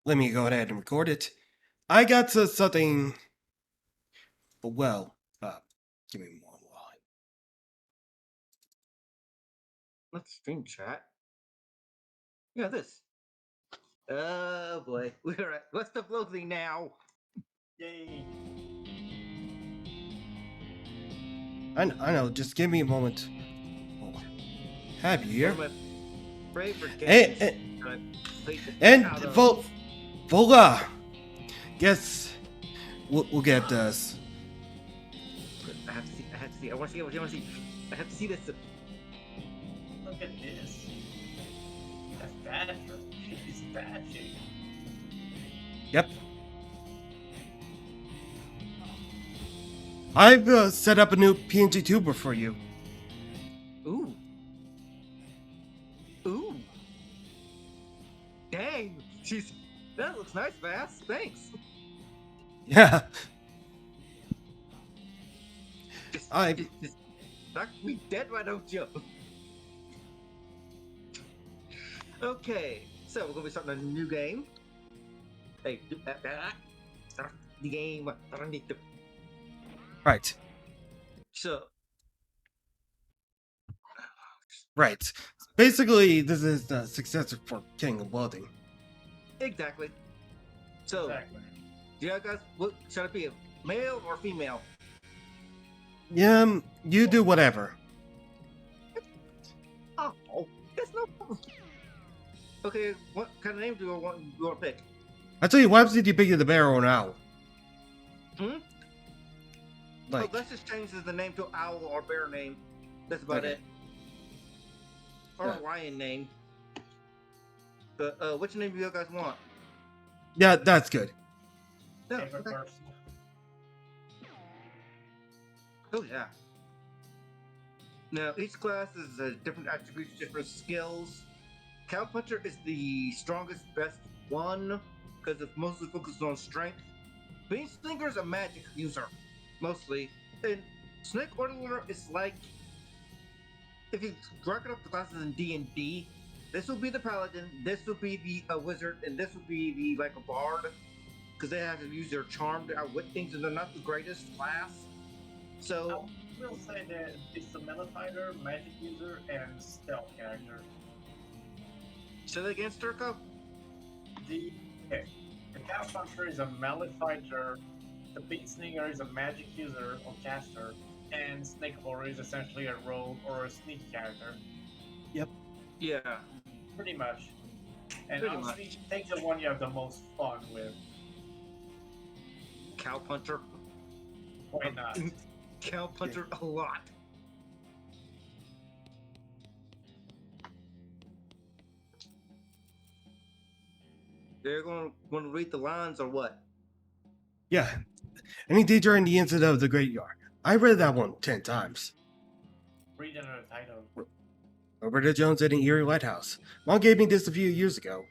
let me go ahead and record it. I got to something. Well, give me one while. Let's stream chat. Yeah, this. Oh boy, we're at what's the Loathing now? Yay! I know. Just give me a moment. Oh, have you here? One of my favorite games. And out of- Vola. Guess we'll get this. I have to see. I have to see. I want to see. I want to see. I have to see this. Look at this. That's bad. It's bad shape. Yep. I've set up a new PNG tuber for you. Ooh. Ooh. Dang. She's. That looks nice, Vass. Thanks. Yeah. Just knock me dead, why don't you? Okay, so we're gonna be starting a new game. Hey, start the game. Right. So, Right. Basically, this is the successor for King of Loathing. exactly. So, Exactly. do you guys, what should it be, a male or female? Yeah, you do whatever. Oh, that's no problem. Okay, what kind of name do you want to pick? I tell you, why did you pick the bear or an owl? Hmm? Like, Oh, let's just change the name to owl or bear name. That's about Okay. it. Or Yeah. a lion name. But which name do you guys want? yeah, that's good. No, Favorite okay. person. Oh yeah. Now each class is different attributes, different skills. Cowpuncher is the strongest, best one because it's mostly focused on strength. Beanslinger is a magic user, mostly. And Snake Order is like if you bracket up the classes in D&D, this will be the paladin, this will be the wizard, and this will be the like a bard because they have to use their charm to outwit things, and they're not the greatest class. So I will say that it's a melee fighter, magic user, and stealth character. say that again, Sturko. The Cow Puncher is a melee fighter, the Beat Slinger is a magic user or caster, and Snake Horror is essentially a rogue or a sneak character. Yeah. Pretty much. And Pretty honestly, take the one you have the most fun with. Cowpuncher. Why not? Cowpuncher a lot. They're going to read the lines or what? Yeah. Any danger in the incident of the Great Yard? I read that one 10 times. Read another title. Roberta Jones at an Erie Lighthouse. Mom gave me this a few years ago.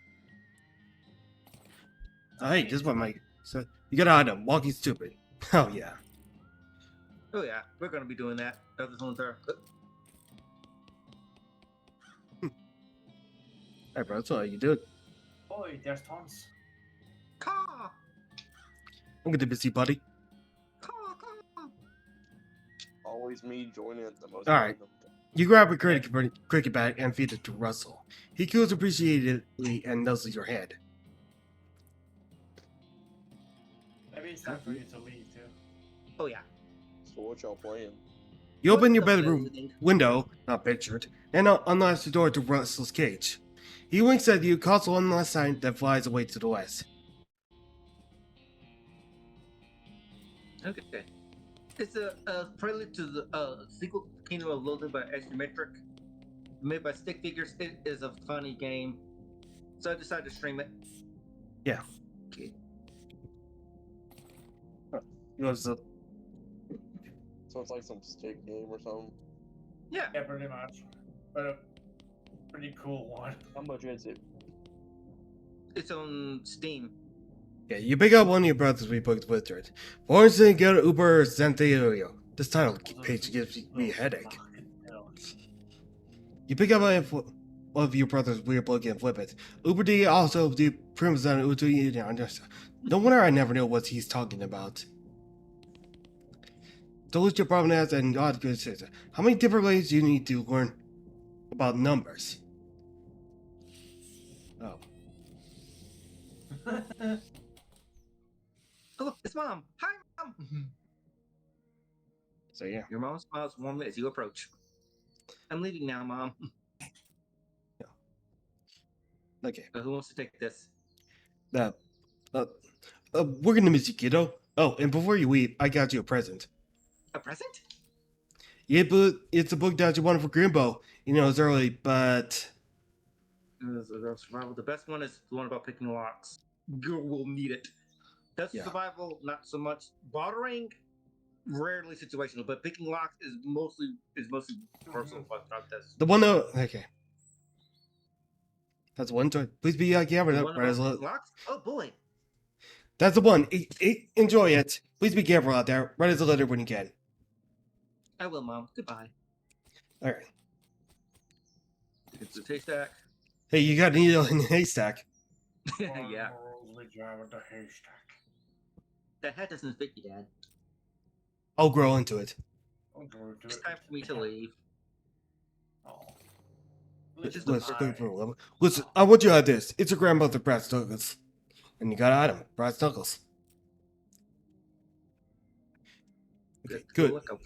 Oh, hey, this one, Mike. So you got out of walking stupid. Oh yeah. Oh yeah, we're going to be doing that. That's this one's there. Hey, bro, that's all you do. Boy, there's tons. Caw! I'm gonna be busy, buddy. Caw, caw. Always me joining at the most. All right. random time. You grab a cricket bat and feed it to Russell. He cools appreciatively and nuzzles your head. Maybe it's time for you to leave too. Oh yeah. So what y'all playing? You open your What the bedroom building? window, not pictured, and unlocks the door to Russell's cage. He winks at you, calls one last sign, then flies away to the west. Okay. It's a prelude to the sequel to Kingdom of Loathing by Asymmetric. Made by Stick Figures. It is a funny game. So I decided to stream it. Yeah. Okay. He goes, So it's like some stick game or something. Yeah. Yeah, pretty much. But a pretty cool one. How much is it? It's on Steam. yeah, you pick up one of your brother's rebooked Wizard. For instance, go to Uber Santiago. This title page gives me a headache. Fucking hell. You pick up a of your brother's weird book and flip it. Uber D also the Primzon Utu. No wonder I never know what he's talking about. Delete your problem as and God good says. How many different ways do you need to learn about numbers? Oh. Oh, look, it's Mom. Hi, Mom. So yeah. Your mom smiles warmly as you approach. I'm leaving now, Mom. Okay. Who wants to take this? Uh, uh, we're gonna miss you, kiddo. Oh, and before you leave, I got you a present. A present? Yeah, but it's a book that you wanted for Grimbo. You know, it's early, but Survival. The best one is the one about picking locks. You will need it. That's Yeah. survival, not so much bartering. Rarely situational, but picking locks is mostly personal. About this. the one that okay. That's one choice. Please be careful. The one about picking locks? Oh boy. That's the one. Enjoy it. Please be careful out there. Write us a letter when you can. I will, Mom. Goodbye. All right. It's the haystack. Hey, you got a needle in the haystack. Yeah. Would you have the haystack? That hat doesn't fit you, Dad. I'll grow into it. It's time for me to leave. Oh. Listen, Listen, I want you to have this. It's your grandmother, Brass Knuckles. And you got an item, Brass Knuckles. Okay, good. Look up.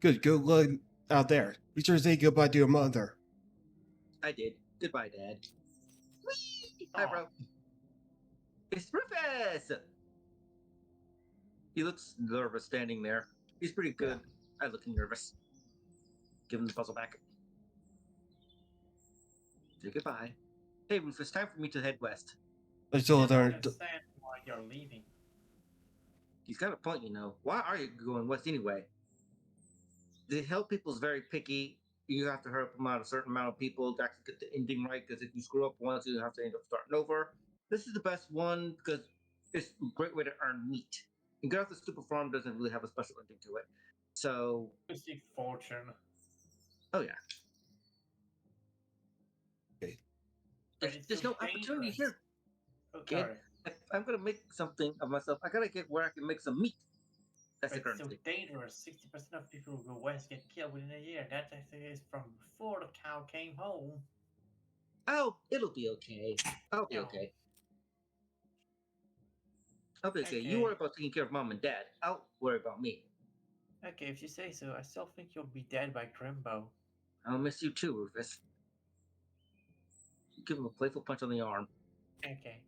Good. Good luck out there. Be sure to say goodbye to your mother. I did. Goodbye, Dad. Whee! Hi, bro. It's Rufus! He looks nervous standing there. He's pretty good at looking nervous. Give him the puzzle back. Say goodbye. Hey, Rufus, time for me to head west. I still there. Understand why you're leaving. He's got a point, you know. Why are you going west anyway? The Hell People's very picky. You have to help them out a certain amount of people to actually get the ending right, because if you screw up once, you have to end up starting over. This is the best one because it's a great way to earn meat. And Get Off the Stupid Farm doesn't really have a special ending to it. So, You seek fortune. oh yeah. Okay. There's no opportunity here. Okay. Kid. If I'm gonna make something of myself, I gotta get where I can make some meat. That's the It's so currency. dangerous. 60% of people who go west get killed within a year. That actually is from before the cow came home. Oh, it'll be okay. I'll be No. okay. I'll be okay. Okay. You worry about taking care of Mom and Dad. I'll worry about me. Okay, if you say so, I still think you'll be dead by Grimbo. I'll miss you too, Rufus. Give him a playful punch on the arm. Okay.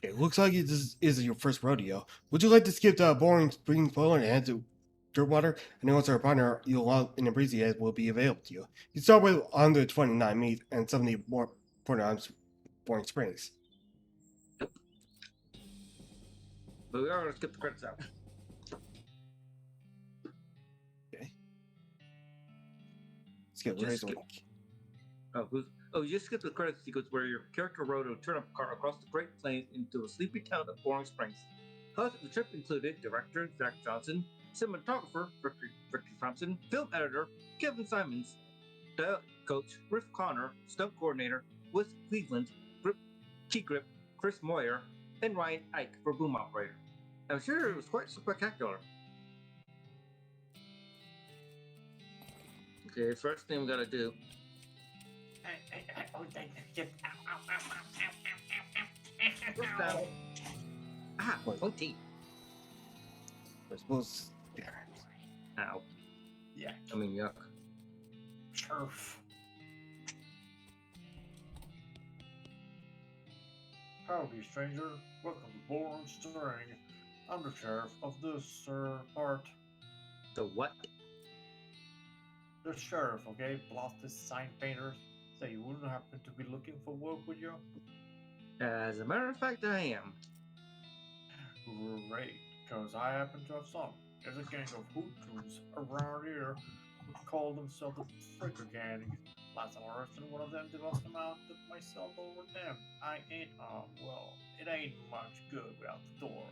It looks like this is your first rodeo. Would you like to skip the boring spring spoiler and head to Dirtwater? And once our partner you'll log in a breezy head will be available to you. You start with 129 meat and 70 more times Boring Springs. But we are gonna skip the credits out. Okay. Skip the Just race. skip. You just skipped the credit sequence where your character rode a turnip cart across the Great Plains into a sleepy town of Boring Springs. Plus, the trip included director Zach Johnson, cinematographer Victor Thompson, film editor Kevin Simons, coach Riff Connor, stunt coordinator Wes Cleveland, Key Grip Chris Moyer, and Ryan Ike for boom operator. I'm sure it was quite spectacular. Okay, first thing we gotta do. Ah, pointy. I suppose. Yeah. Ow. Yeah. I mean, yuck. Turf. Howdy, stranger. Welcome to Born Stirring. I'm the sheriff of this part. The what? The sheriff, okay? Lost this sign painter. So you wouldn't happen to be looking for work, would you? As a matter of fact, I am. Great, because I happen to have some. There's a gang of hoochos around here who call themselves the Fricker Gang. Last time I arrested one of them, they lost them out of myself over them. I ain't, well, it ain't much good without the door.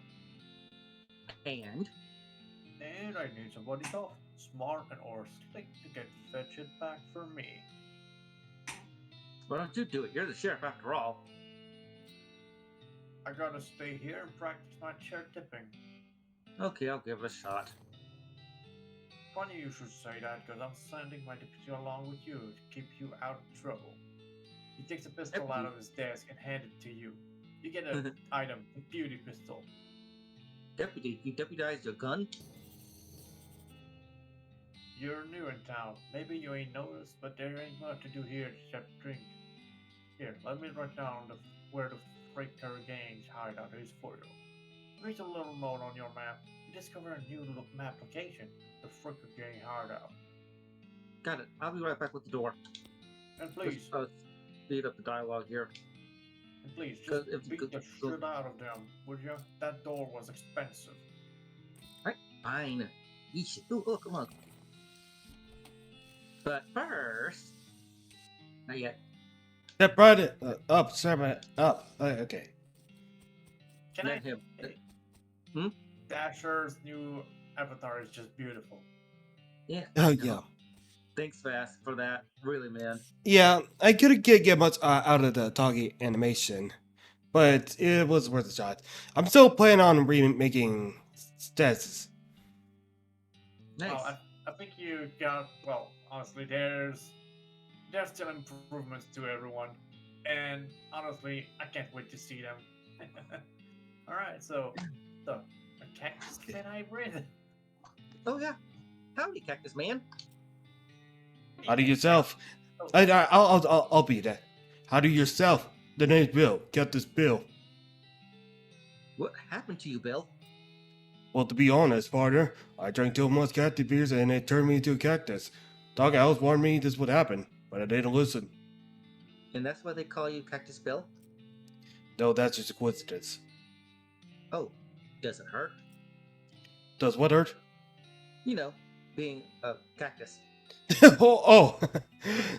And And I need somebody tough, smart, and or slick to get fetch it back for me. Why don't you do it? You're the sheriff after all. I gotta stay here and practice my chair tipping. Okay, I'll give it a shot. Funny you should say that, because I'm sending my deputy along with you to keep you out of trouble. He takes a pistol out of his desk and hands it to you. You get an item, a beauty pistol. Deputy, you deputized your gun? You're new in town. Maybe you ain't noticed, but there ain't much to do here except drink. Here, let me write down where the Fraker Gang's hideout is for you. Read a little note on your map. You discover a new map location, the Fraker Gang hideout. Got it. I'll be right back with the door. And please, Speed up the dialogue here. just if you beat could the go- shit out of them, would you? That door was expensive. Fine. Yeesh. Oh, come on. But first... Not yet. That brought it up, sir. Up. Okay. Can Let I? him. Dasher's new avatar is just beautiful. Yeah. Oh, yeah. Thanks, Fast, for that. Really, man. Yeah, I couldn't get much out of the talkie animation, but it was worth a shot. I'm still planning on remaking stats. Nice. Well, I think you got, well, honestly, there's still improvements to everyone, and honestly, I can't wait to see them. All right, so a cactus fan hybrid. Oh, yeah. Howdy, Cactus Man. How do yourself? I'll be that. How do yourself? The name's Bill. Get this Bill. What happened to you, Bill? Well, to be honest, partner, I drank too much cactus beers and it turned me into a cactus. Dog Alice warned me this would happen, but I didn't listen. And that's why they call you Cactus Bill? No, that's just a coincidence. Oh, does it hurt? Does what hurt? You know, being a cactus. oh,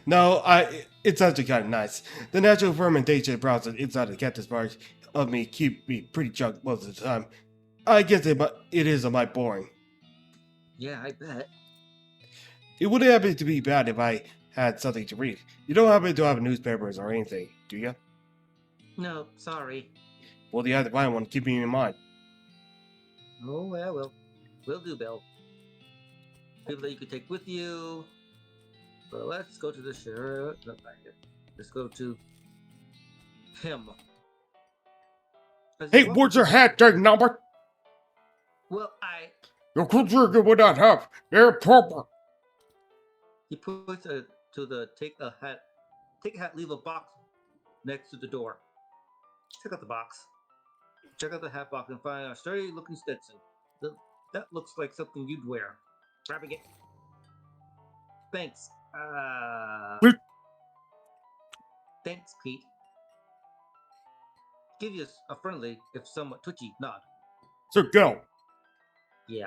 no, it's actually kind of nice. The natural fermentation process inside the cactus bark of me keep me pretty drunk most of the time. I guess it is a bit boring. Yeah, I bet. It wouldn't happen to be bad if I had something to read. You don't happen to have newspapers or anything, do you? No, sorry. Well, you have to find one, keeping in mind. Oh, well. Will do, Bill. People that you could take with you. But let's go to the sheriff. No, not here. Let's go to him. Hey, what's your hat, Jack number? Well, Your culture would not have. They're proper. he puts to the take a hat, leave a box next to the door. Check out the box. Check out the hat box and find a sturdy looking Stetson. That looks like something you'd wear. Grabbing it. Thanks. Pete. Thanks, Pete. Give you a friendly, if somewhat twitchy, nod. So go. Yeah.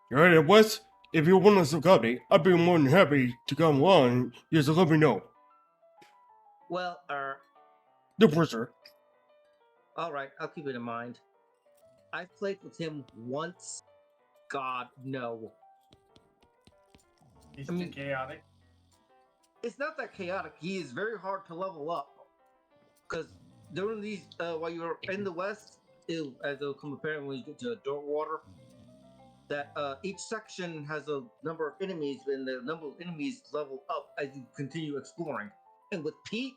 You're right, West. If you want some company, I'd be more than happy to come along. Just let me know. Well, The purser. all right, I'll keep it in mind. I've played with him once. God, no. He's I mean- too chaotic. It's not that chaotic. He is very hard to level up. Because during these, while you're in the West, as it'll come apparent when you get to Darkwater, that each section has a number of enemies, and the number of enemies level up as you continue exploring. And with Pete,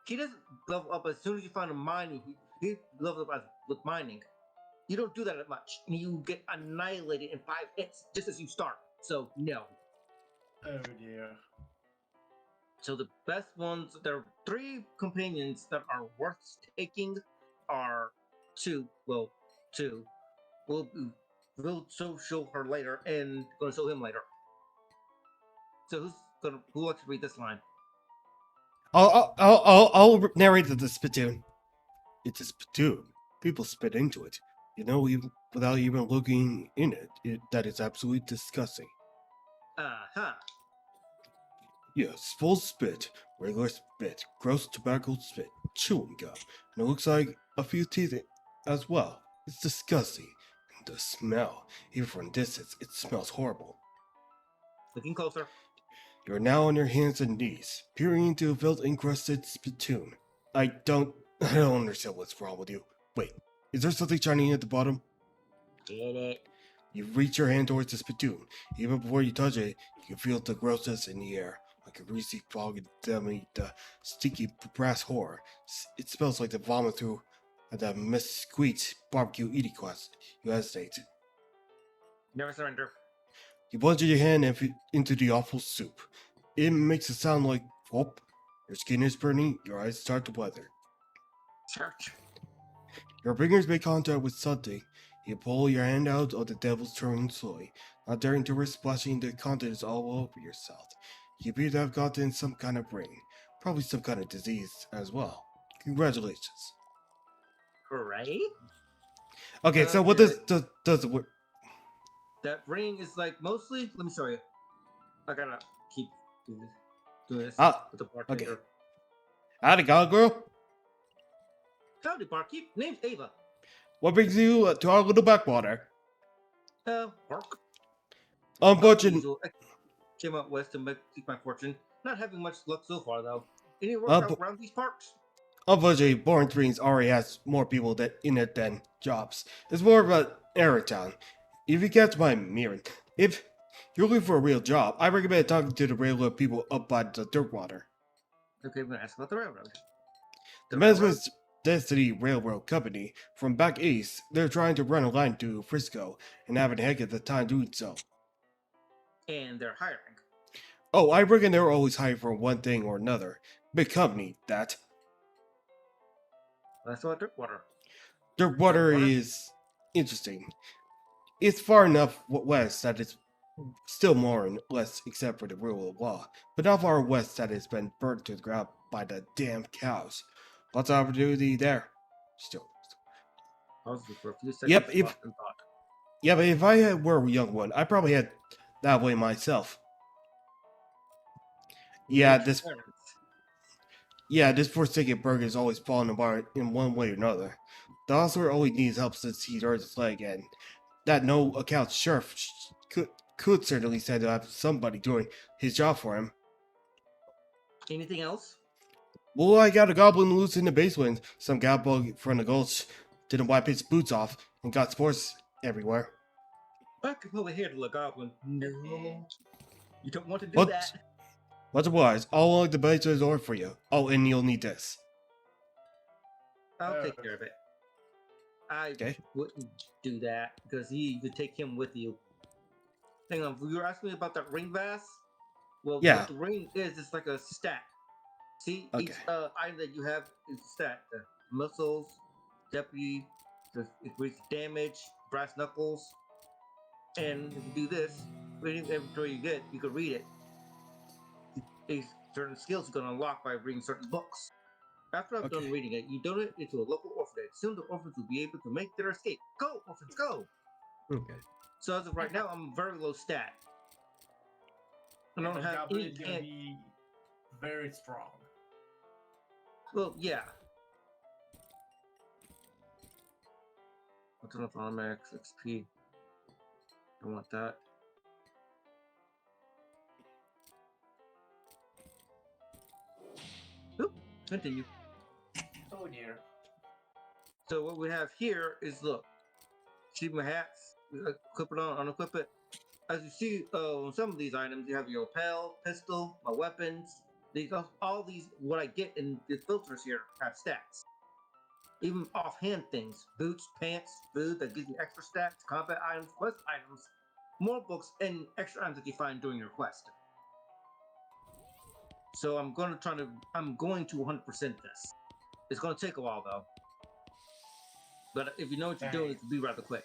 he doesn't level up as soon as you find a mining. He levels up with mining. You don't do that much, and you get annihilated in 5 hits just as you start. So no. Oh dear. So the best ones, there are 3 companions that are worth taking. Are 2. Well, 2. We'll show her later, and gonna show him later. So who wants to read this line? I'll narrate the spittoon. It's a spittoon. People spit into it. You know, even without even looking in it, that is absolutely disgusting. Uh-huh. Yes, full spit, regular spit, gross tobacco spit, chewing gum, and it looks like a few teeth as well. It's disgusting. the smell. Even from distance, it smells horrible. Looking closer. You are now on your hands and knees, peering into a filth-encrusted spittoon. I don't understand what's wrong with you. Wait, is there something shiny at the bottom? Get it. You reach your hand towards the spittoon. Even before you touch it, you can feel the grossness in the air, like a greasy fog and the sticky brass horror. It smells like the vomit through the mesquite barbecue eating class. You hesitate. Never surrender. You plunge your hand into the awful soup. It makes a sound like whoop. Your skin is burning, your eyes start to weather. Search. Your fingers make contact with something. You pull your hand out of the devil's turn slowly, not daring to risk splashing the contents all over yourself. You appear to have gotten some kind of ring, probably some kind of disease as well. Congratulations. Hooray. Okay, so what Okay. does it work? That ring is like mostly. Let me show you. I gotta keep doing this Ah, with the bartender. okay. Howdy, God girl. Howdy, barkeep. Name's Ava. What brings you to our little backwater? Work. Unfortunate. Usual. I came out west to seek my fortune. Not having much luck so far, though. Any work out around these parts? Unfortunately, Boring Springs already has more people in it than jobs. It's more of an errand town. If you catch my meaning, if you're looking for a real job, I recommend talking to the railroad people up by the Dirtwater. Okay, I'm gonna ask about the railroad. The Management Destiny Railroad Company from back east, they're trying to run a line to Frisco and having a heck of the time doing so. And they're hiring. Oh, I reckon they're always hiring for one thing or another. Big company, that. That's what Dirtwater. Dirtwater is interesting. It's far enough west that it's still more or less except for the rule of law, but not far west that it's been burnt to the ground by the damn cows. Lots of opportunity there. Still. Paused for a few seconds. Yep, Lost in thought. yeah, but if I were a young one, I probably had that way myself. Yeah, this forsaken burger is always falling apart in one way or another. The officer always needs help since he hurt his leg, and that no account sheriff could certainly say to have somebody doing his job for him. Anything else? Well, I got a goblin loose in the basement. Some goblin from the gulch didn't wipe his boots off and got spores everywhere. I could probably handle a goblin. No. You don't want to do What? that. Otherwise, I'll lock the basement door for you. Oh, and you'll need this. I'll take care of it. I wouldn't do that because you could take him with you. Hang on, you were asking me about that ring vase? Well, Yeah. what the ring is, it's like a stat. See, each item that you have is a stat. The muscles, deputy, the increased damage, brass knuckles. And if you do this, every inventory you get, you can read it. These certain skills are going to unlock by reading certain books. After I'm done reading it, you donate it to a local orphanage. Soon the orphans will be able to make their escape. Go, orphans, go! Okay. So as of right now, I'm very low stat. I don't have goblin any. is gonna be very strong. Well, yeah. What's enough on max XP? Don't want that. Oop, continue. Oh dear. So what we have here is, look, see my hats, equip it on, unequip it. As you see, on some of these items, you have your lapel, pistol, my weapons. These, all these, what I get in the filters here have stats. Even offhand things, boots, pants, food that gives you extra stats, combat items, quest items, more books, and extra items that you find during your quest. So I'm going to 100% this. It's going to take a while though. But if you know what you're doing, it can be rather quick.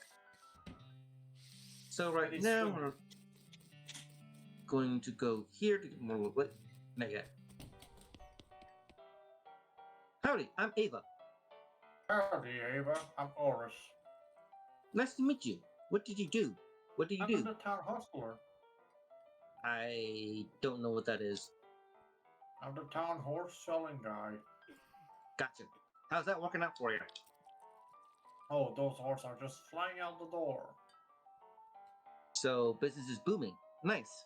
So right now, we're going to go here to get more wood. Not yet. Howdy, I'm Ava. Howdy, Ava. I'm Oris. Nice to meet you. What did you do? What do you do? I'm the town hostler. I don't know what that is. I'm the town horse selling guy. Gotcha. How's that working out for you? Oh, those horses are just flying out the door. So business is booming. Nice.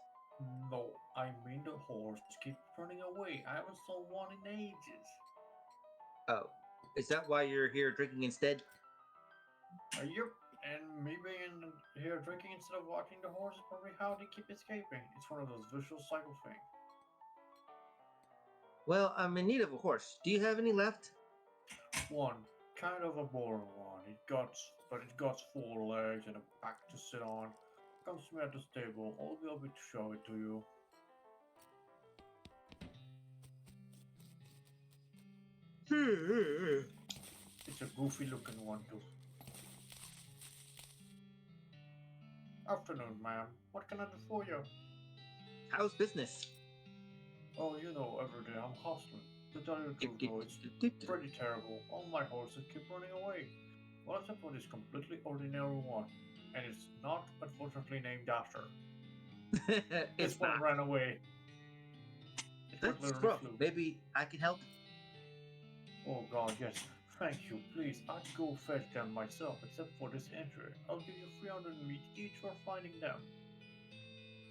No, I mean the horse keeps running away. I haven't sold one in ages. Oh, is that why you're here drinking instead? Yep, and me being here drinking instead of walking the horse is probably how they keep escaping. It's one of those vicious cycle things. Well, I'm in need of a horse. Do you have any left? One, kind of a boring one. But it got 4 legs and a back to sit on. Comes to me at the stable. I'll be able to show it to you. It's a goofy looking one too. Afternoon, ma'am. What can I do for you? How's business? Oh, you know, every day I'm hustling. To tell you the truth, though, it's pretty terrible. All my horses keep running away. Well, except for this completely ordinary one. And it's not, unfortunately, named after. This It's one not. ran away. It That's literally rough. flew. Maybe I can help. Oh god, yes. Thank you. Please, I'd go fetch them myself, except for this entry. I'll give you 300 meat each for finding them.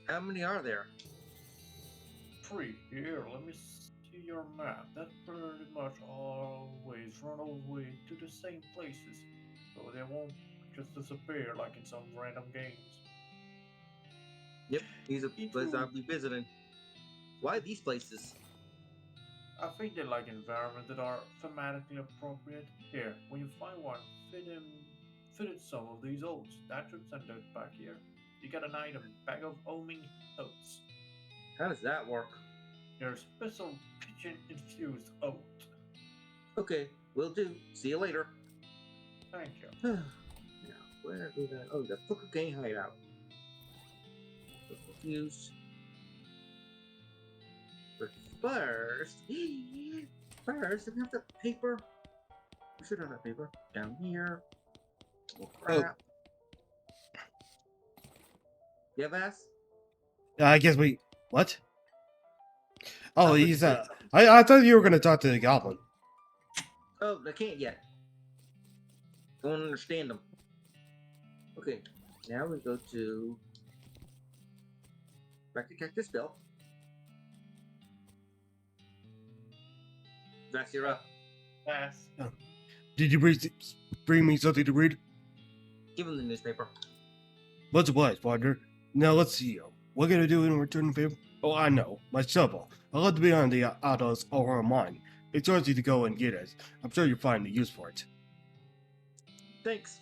How many are there? 3. Here, let me see your map. That pretty much always run away to the same places, so they won't just disappear like in some random games. Yep, these are Each places room- I'll be visiting. Why these places? I think they like environments that are thematically appropriate. Here, when you find one, fit in some of these oats. That should send it back here. You get an item, bag of oming oats. How does that work? Your special pigeon infused oat. Okay, will do. See you later. Thank you. Now, where did I? Oh, the Flicker Gang hideout. Confused. But first, do we have the paper? We should have the paper down here. Oh crap! You have ass? I guess we. What? Oh, Oh, he's. it's- I thought you were gonna talk to the goblin. Oh, I can't yet. Don't understand them. Okay, now we go to back to Cactus Bill. Vax, you're up. Pass. Did you bring me something to read? Give him the newspaper. Much obliged, partner. Now let's see. What can I do in return favor? Oh, I know. My shovel. I love to be on the autos or on mine. It's yours to go and get it. I'm sure you'll find a use for it. Thanks.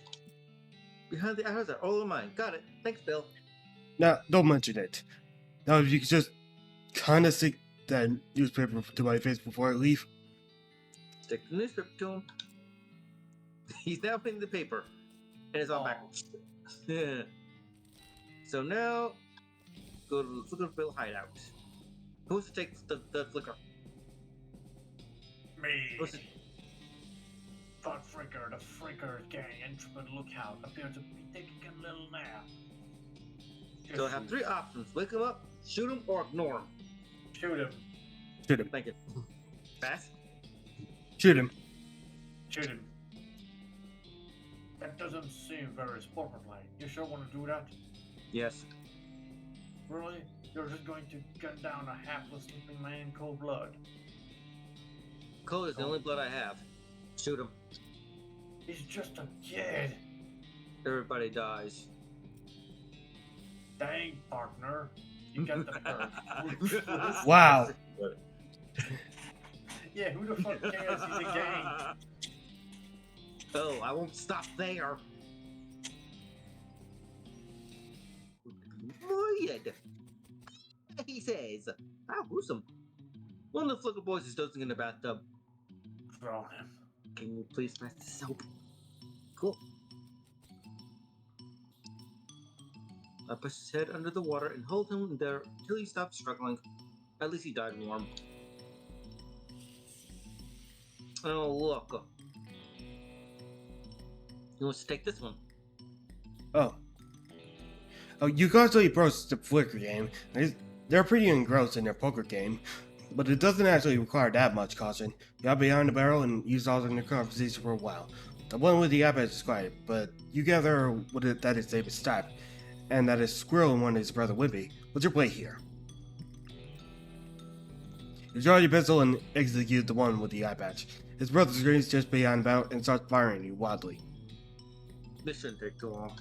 Behind the hours are all of mine. Got it. Thanks, Bill. Now, don't mention it. Now, if you could just kind of stick that newspaper to my face before I leave. Stick the newspaper to him. He's now putting the paper. And it's all Oh. backwards. So now, go to the Flicker Bill hideout. Who wants to take the flicker? Me. What's it? But Fricker, the Fricker gang intrepid lookout, appears to be taking a little nap. So I have 3 options. Wake him up, shoot him, or ignore him. Shoot him. Shoot him. Thank you. Fast? Shoot him. Shoot him. That doesn't seem very sportsmanlike. You sure want to do that? Yes. Really? You're just going to gun down a hapless sleeping man in cold blood? Cold is the only blood I have. Shoot him. He's just a kid. Everybody dies. Dang, partner. You got the nerve. Wow. Yeah, who the fuck cares? He's a gang. Oh, I won't stop there. Void. He says, how gruesome. One of the Flicker boys is dozing in the bathtub. Throw him. Can you please pass the soap? Cool. I push his head under the water and hold him there until he stops struggling. At least he died warm. Oh, look. He wants to take this one. Oh. Oh, you constantly approach the Flicker game. They're pretty engrossed in their poker game, but it doesn't actually require that much caution. You hop behind the barrel and use all in the conversation for a while. The one with the app is quiet, but you gather what that is David's type. and that his squirrel and one of his brother Wimpy. What's your play here? You draw your pistol and execute the one with the eye patch. His brother screams just beyond about and starts firing at you wildly. This shouldn't take too long.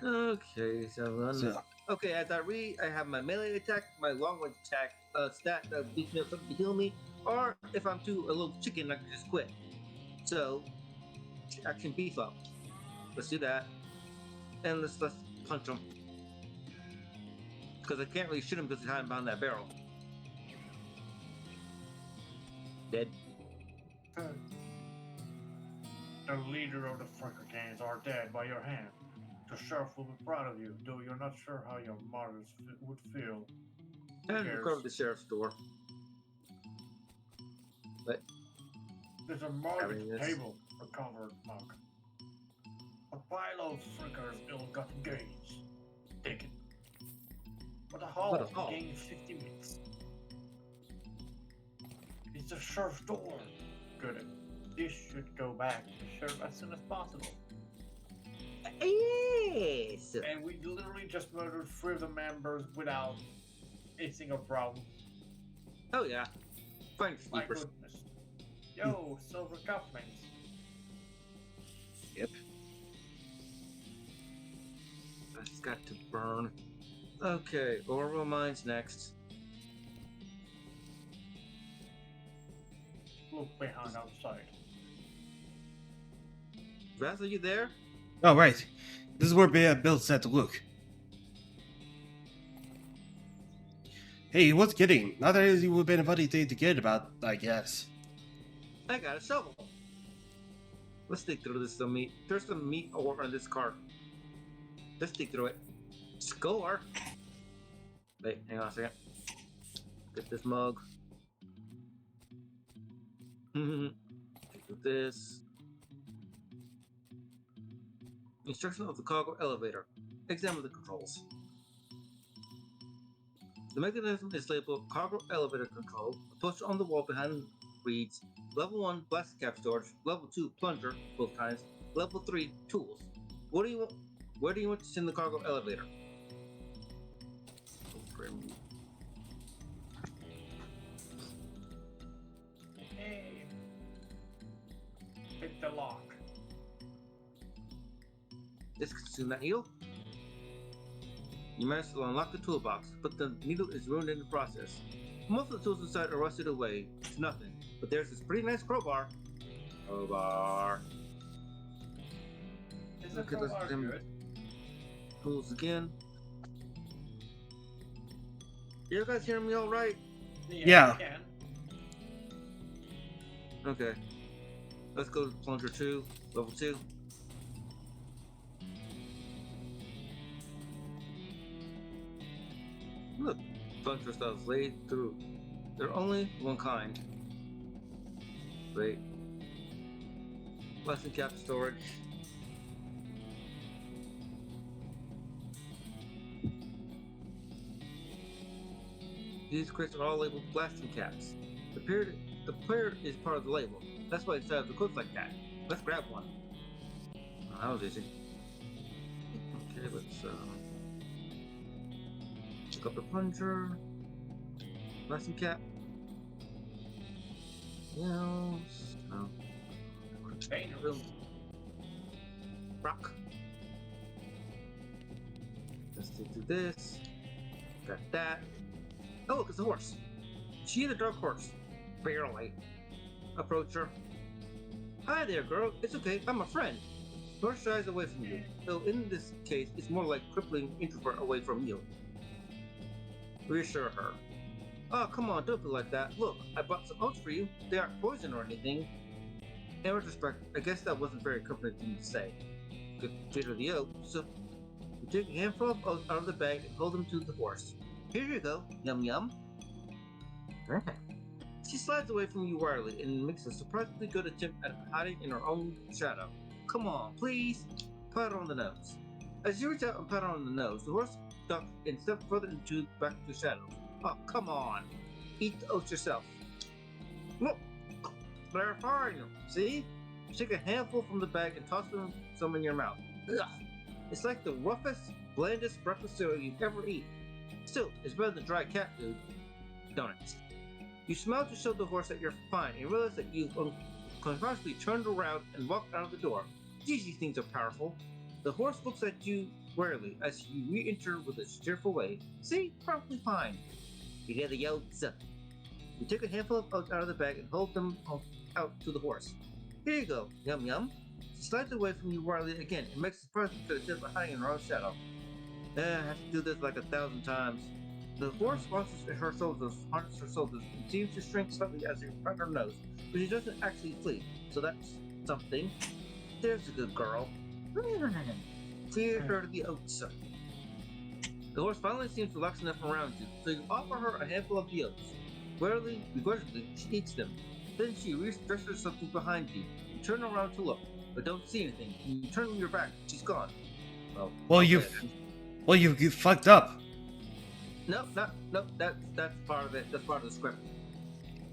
Okay, So, okay, as I read, I have my melee attack, my long range attack stat that beats me up something to heal me, or if I'm a little chicken, I can just quit. So, I can beef up. Let's do that. And let's punch him. Because I can't really shoot him because he's hiding behind that barrel. Dead. The leader of the Fricker gangs are dead by your hand. The sheriff will be proud of you, though you're not sure how your martyrs would feel. And cares? recover the sheriff's door. But There's a Having market this. table recovered, Monk. A pile of Fricker's ill-gotten gains. Take it. But a haul What a haul? gains 50 weeks. It's the sheriff's door. Good. This should go back to the sheriff as soon as possible. yes. And we literally just murdered 3 of the members without a single problem. Oh yeah. Fine My sleepers. goodness. Yo, silver cufflinks. yep. That's got to burn. Okay, Orville Mines next. Look behind outside. Raz, are you there? Oh, right. This is where Bill said to look. Hey, what's getting? Not that it would have been a funny thing to get about, I guess. I got a shovel. Let's dig through this some meat. There's some meat ore in this cart. Let's dig through it. Score. Wait, hang on a second. Get this mug. Get this. Instruction of the cargo elevator. Examine the controls. The mechanism is labeled cargo elevator control. A poster on the wall behind reads Level 1 plastic cap storage, Level 2 plunger, both kinds, Level 3 tools. What do you want? Where do you want to send the cargo elevator? Hey. Pick the lock. This can soon that needle. You managed to unlock the toolbox, but the needle is ruined in the process. Most of the tools inside are rusted away to nothing, but there's this pretty nice crowbar. Crowbar. Is the Okay, let's crowbar dim- good? Tools again. You guys hearing me all right? Yeah. I can. Okay. Let's go to plunger 2, level 2. Look, plunger styles laid through. They're only one kind. Wait. Plastic cap storage. These crates are all labeled blasting caps. The player is part of the label. That's why it says the clothes like that. Let's grab one. Oh, that was easy. Okay, let's pick up the plunger. Blasting cap. Yes. No. Containers. Rock. Let's do this. Got that. Oh, look, it's a horse. She is a dark horse. Barely. Approach her. Hi there, girl. It's okay. I'm a friend. Horse shies away from you. Though in this case, it's more like crippling introvert away from you. Reassure her. Oh, come on, don't be like that. Look, I brought some oats for you. They aren't poison or anything. In retrospect, I guess that wasn't very comforting thing to say. Consider the oats. So, you take a handful of oats out of the bag and hold them to the horse. Here you go. Yum yum. She slides away from you warily and makes a surprisingly good attempt at hiding in her own shadow. Come on, please. Pat her on the nose. As you reach out and pat her on the nose, the horse ducks and steps further back to the shadow. Oh, come on. Eat the oats yourself. Look, they're fine. See? Take a handful from the bag and toss them some in your mouth. Ugh. It's like the roughest, blandest breakfast cereal you've ever eaten. Still, it's better than dry cat food. Donuts. You smile to show the horse that you're fine and realize that you've unconsciously turned around and walked out of the door. Geez, these things are powerful. The horse looks at you warily as you re-enter with a cheerful way. See? Probably fine. You get the yolks. You take a handful of oats out of the bag and hold them out to the horse. Here you go. Yum yum. She slides away from you warily again and makes a surprise to the sit behind in her own shadow. I have to do this like 1,000 times. The horse harnesses her shoulders and seems to shrink slightly as you pat her nose, but she doesn't actually flee, so that's something. There's a good girl. Feed her the oats. The horse finally seems relaxed enough around you, so you offer her a handful of the oats. Warily, begrudgingly, she eats them. Then she restresses something behind you. You turn around to look, but don't see anything. You turn your back, she's gone. Well, you fucked up. No, that's part of it. That's part of the script.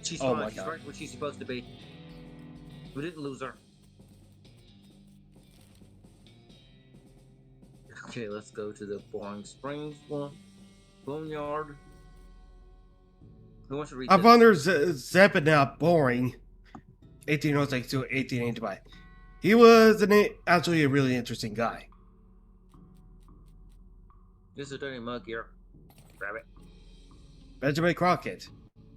She's Oh fine. my She's God. right where she's supposed to be. We didn't lose her. Okay, let's go to the Boring Springs one. Boneyard. Who wants to read I this? found her Zeppelin boring. 1806 to 1885. He was actually a really interesting guy. This is a dirty mug here. Grab it. Benjamin Crockett.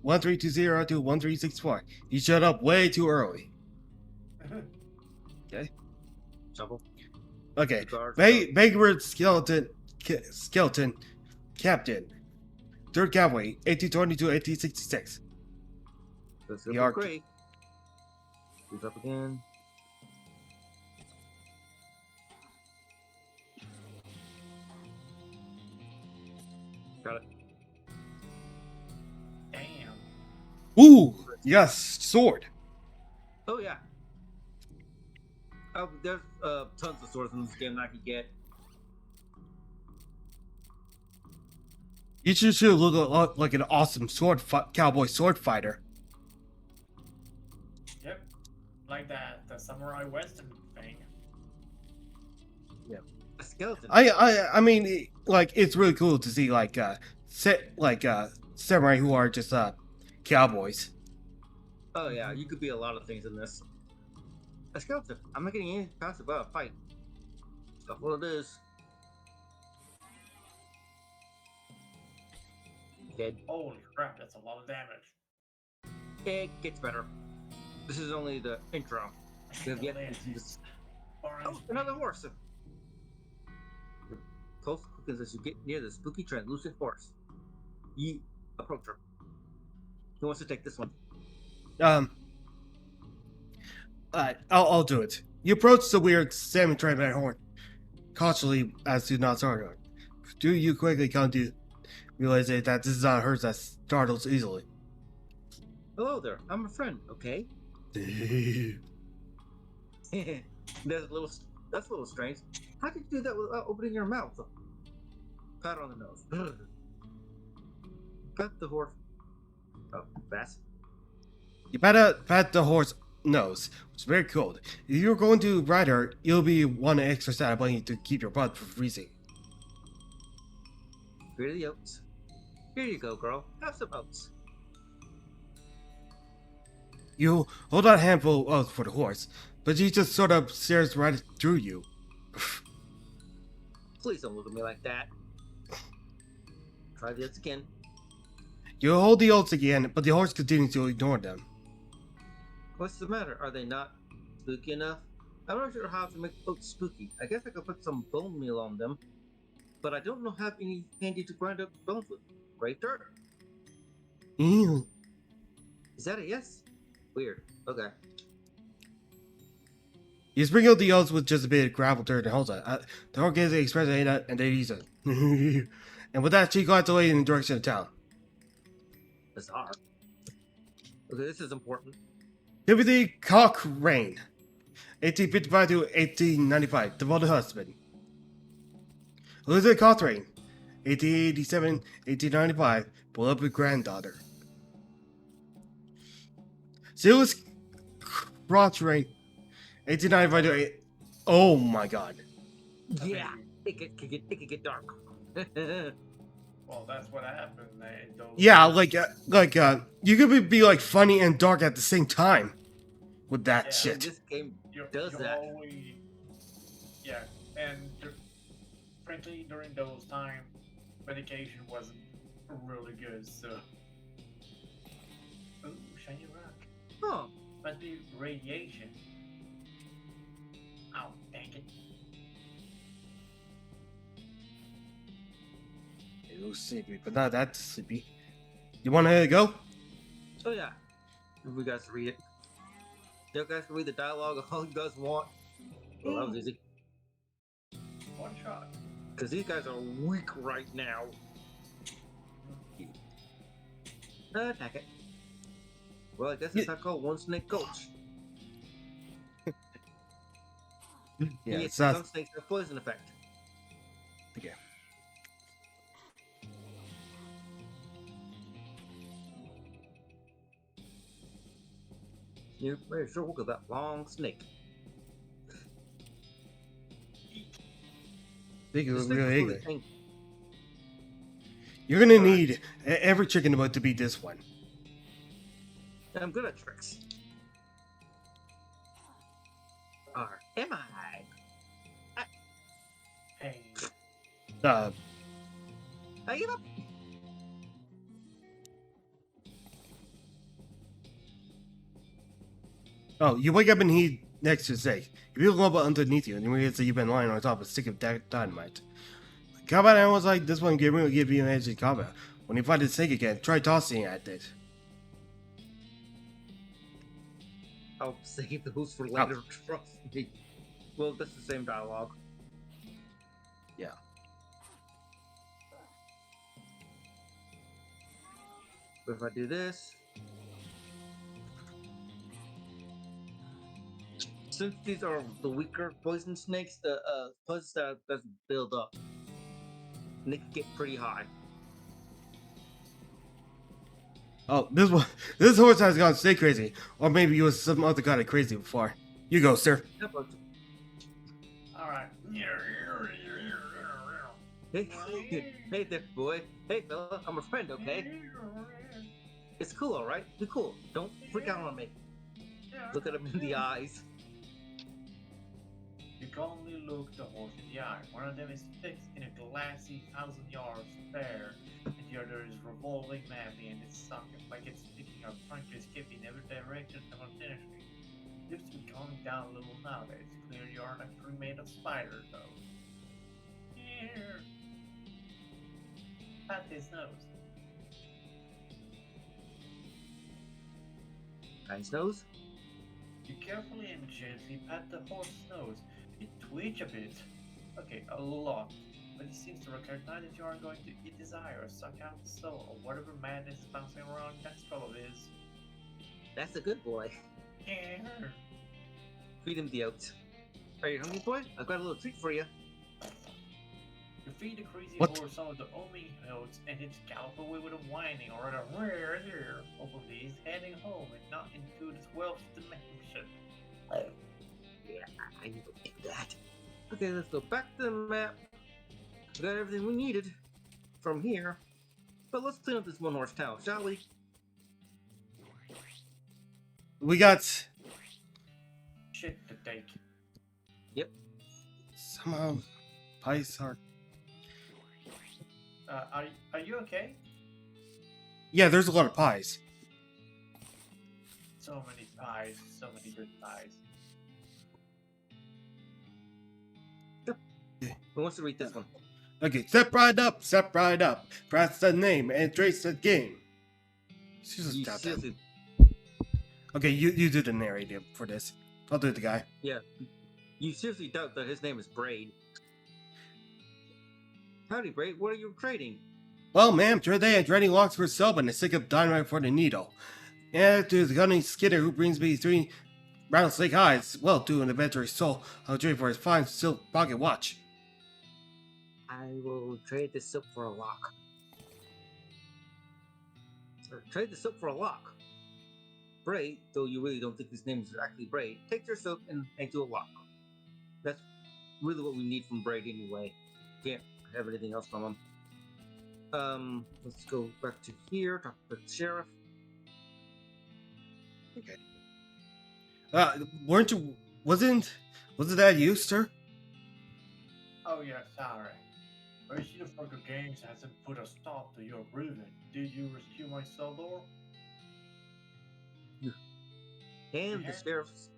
1320 to 1364. He showed up way too early. Shovel. Okay. Cigars. Bakerbird Skeleton Captain. 3rd Cavalry, 1820 to 1866. Let's The go arc- great. He's up again. Got it. Damn. Ooh, yes, sword. Oh yeah. Oh, there's tons of swords in this game that I could get. You should look a lot like an awesome cowboy sword fighter. Yep. Like that, the samurai western thing. A skeleton. I mean, like it's really cool to see like samurai who are just cowboys. Oh yeah, you could be a lot of things in this. A skeleton. I'm not getting any past about a fight. Stuff what it is. Dead. Holy crap, that's a lot of damage. It gets better. This is only the intro. We have yet Lit. to this. Orange Oh, another horse. Close quickens as you get near the spooky translucent horse. You approach her. Who wants to take this one? I'll do it. You approach the weird salmon-tribe horn, cautiously as to not startle her. Do you quickly come to realize that this is not hers that startles easily? Hello there. I'm a friend. Okay. That's a little strange. How did you do that without opening your mouth? Pat on the nose. Pat the horse. Oh, fast. You better pat the horse nose. It's very cold. If you're going to ride her, you'll be one extra set of money to keep your butt from freezing. Here are the oats. Here you go, girl. Have some oats. You hold out a handful of oats for the horse, but she just sort of stares right through you. Please don't look at me like that. Try this again. You hold the oats again, but the horse continues to ignore them. What's the matter? Are they not spooky enough? I'm not sure how to make oats spooky. I guess I could put some bone meal on them, but I don't know have any handy to grind up bones with. Right dirt. Ew. Is that a yes? Weird. Okay. You sprinkle the oats with just a bit of gravel dirt and holds it. The horse gives an expression and they use it. And with that, she glides away in the direction of town. Bizarre. Okay, this is important. Timothy Cochrane, 1855 to 1895, devoted husband. Elizabeth Cochrane, 1887, 1895, beloved granddaughter. Silas Cochrane, 1895 to 8. Oh my god. Yeah. it could get dark. Well, that's what happened. Those Yeah, you could be like funny and dark at the same time with that Yeah. shit. This game you're, does you're that. always, yeah, and frankly, during those times, medication wasn't really good. So, ooh, shiny rock. Huh. Must be radiation. Oh, dang it! It was sleepy, but not that sleepy. You want to go? Oh yeah. If we guys read it. You guys can read the dialogue all you guys want. Well, that was easy. One shot. Because these guys are weak right now. Attack it. Well, I guess it's not called one snake coach. Yeah, Yes, it's not. some snakes have poison effect. Okay. You better sure look at that long snake. Think it The was snake was really really ugly. angry. You're gonna need every chicken about to beat this one. I'm good at tricks. Or am I? Hey, Uh, I give up. oh, you wake up and he next to say, if you look up underneath you, and you realize that you've been lying on top of a stick of dynamite. Combat animals like this one will give you an edge in combat. When you find the snake again, try tossing at it. I'll save those for later. Trust me. Well, that's the same dialogue. Yeah. But if I do this, since these are the weaker poison snakes, the poison that doesn't build up, and they can get pretty high. Oh, this horse has gone snake crazy, or maybe he was some other kind of crazy before. You go, sir. Yeah, but all right. hey, hey there, boy. Hey, fella, I'm a friend, okay? It's cool, all right? Be cool. Don't freak out on me. Look at him in the eyes. You can only look the horse in the eye. One of them is fixed in a glassy 1,000-yard stare, and the other is revolving madly in its socket like it's picking up frankly skipping every direction simultaneously. Looks to be calming down a little now that it's clear you aren't actually made of spiders, though. Here. Pat his nose. Nice nose. You carefully and gently pat the horse's nose. It twitch a bit. Okay, a lot. But it seems to recognize that you are going to eat his eye or suck out the soul or whatever madness is bouncing around that skull of his. That's a good boy. Yeah. Feed him the oats. Are you hungry, boy? I've got a little treat for you. You feed the crazy What? horse some of the oming oats and it gallop away with a whining or a rare there. Hopefully he's heading home and not into the 12th dimension. Yeah, I need to do that. Okay, let's go back to the map. We got everything we needed from here. But let's clean up this one horse town, shall we? We got Shit to take. somehow pies are. Are you okay? Yeah, there's a lot of pies. So many pies, so many good pies. Who wants to read this one? Okay, step right up, step right up. Press the name and trace the game. Jesus, You goddamn. seriously, Okay, you do the narrative for this. I'll do the guy. you seriously doubt that his name is Braid? Howdy, Braid. What are you trading? Well, ma'am, today I'm trading locks for soap and a stick of dynamite for the needle. And to the cunning skidder who brings me 3 round snake eyes, well, to an adventurous soul, I'll trade for his fine silk pocket watch. I will trade this soap for a lock. Or trade the soap for a lock. Braid, though you really don't think his name is actually Braid, take your soap and do a lock. That's really what we need from Braid anyway. Can't have anything else from him. Let's go back to here. Talk to the sheriff. Weren't you? Wasn't that you, sir? Oh yeah, sorry. I see the fucker games hasn't put a stop to your breathing. Did you rescue my cell door? And the Yeah. sheriff's.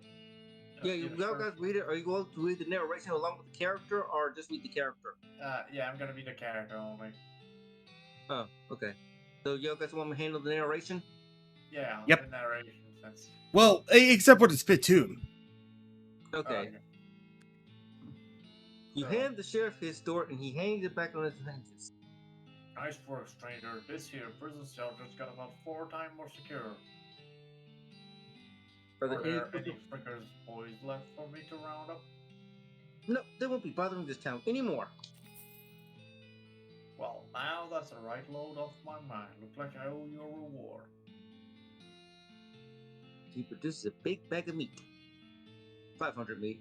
Yeah, you guys read it. Are you going to read the narration along with the character, or just read the character? Yeah, I'm gonna be the character only. Oh, okay. So you guys want me to handle the narration? Yeah, Yep. the narration. That's Well, except for the spittoon. Okay. You So, hand the sheriff his door, and he hangs it back on his hinges. nice work, stranger. This here prison cell just got about 4 times more secure. Are Are there there any any frickers boys left for me to round up? No, they won't be bothering this town anymore. Well, now that's a right load off my mind. Looks like I owe you a reward. He produces a big bag of meat. 500 meat.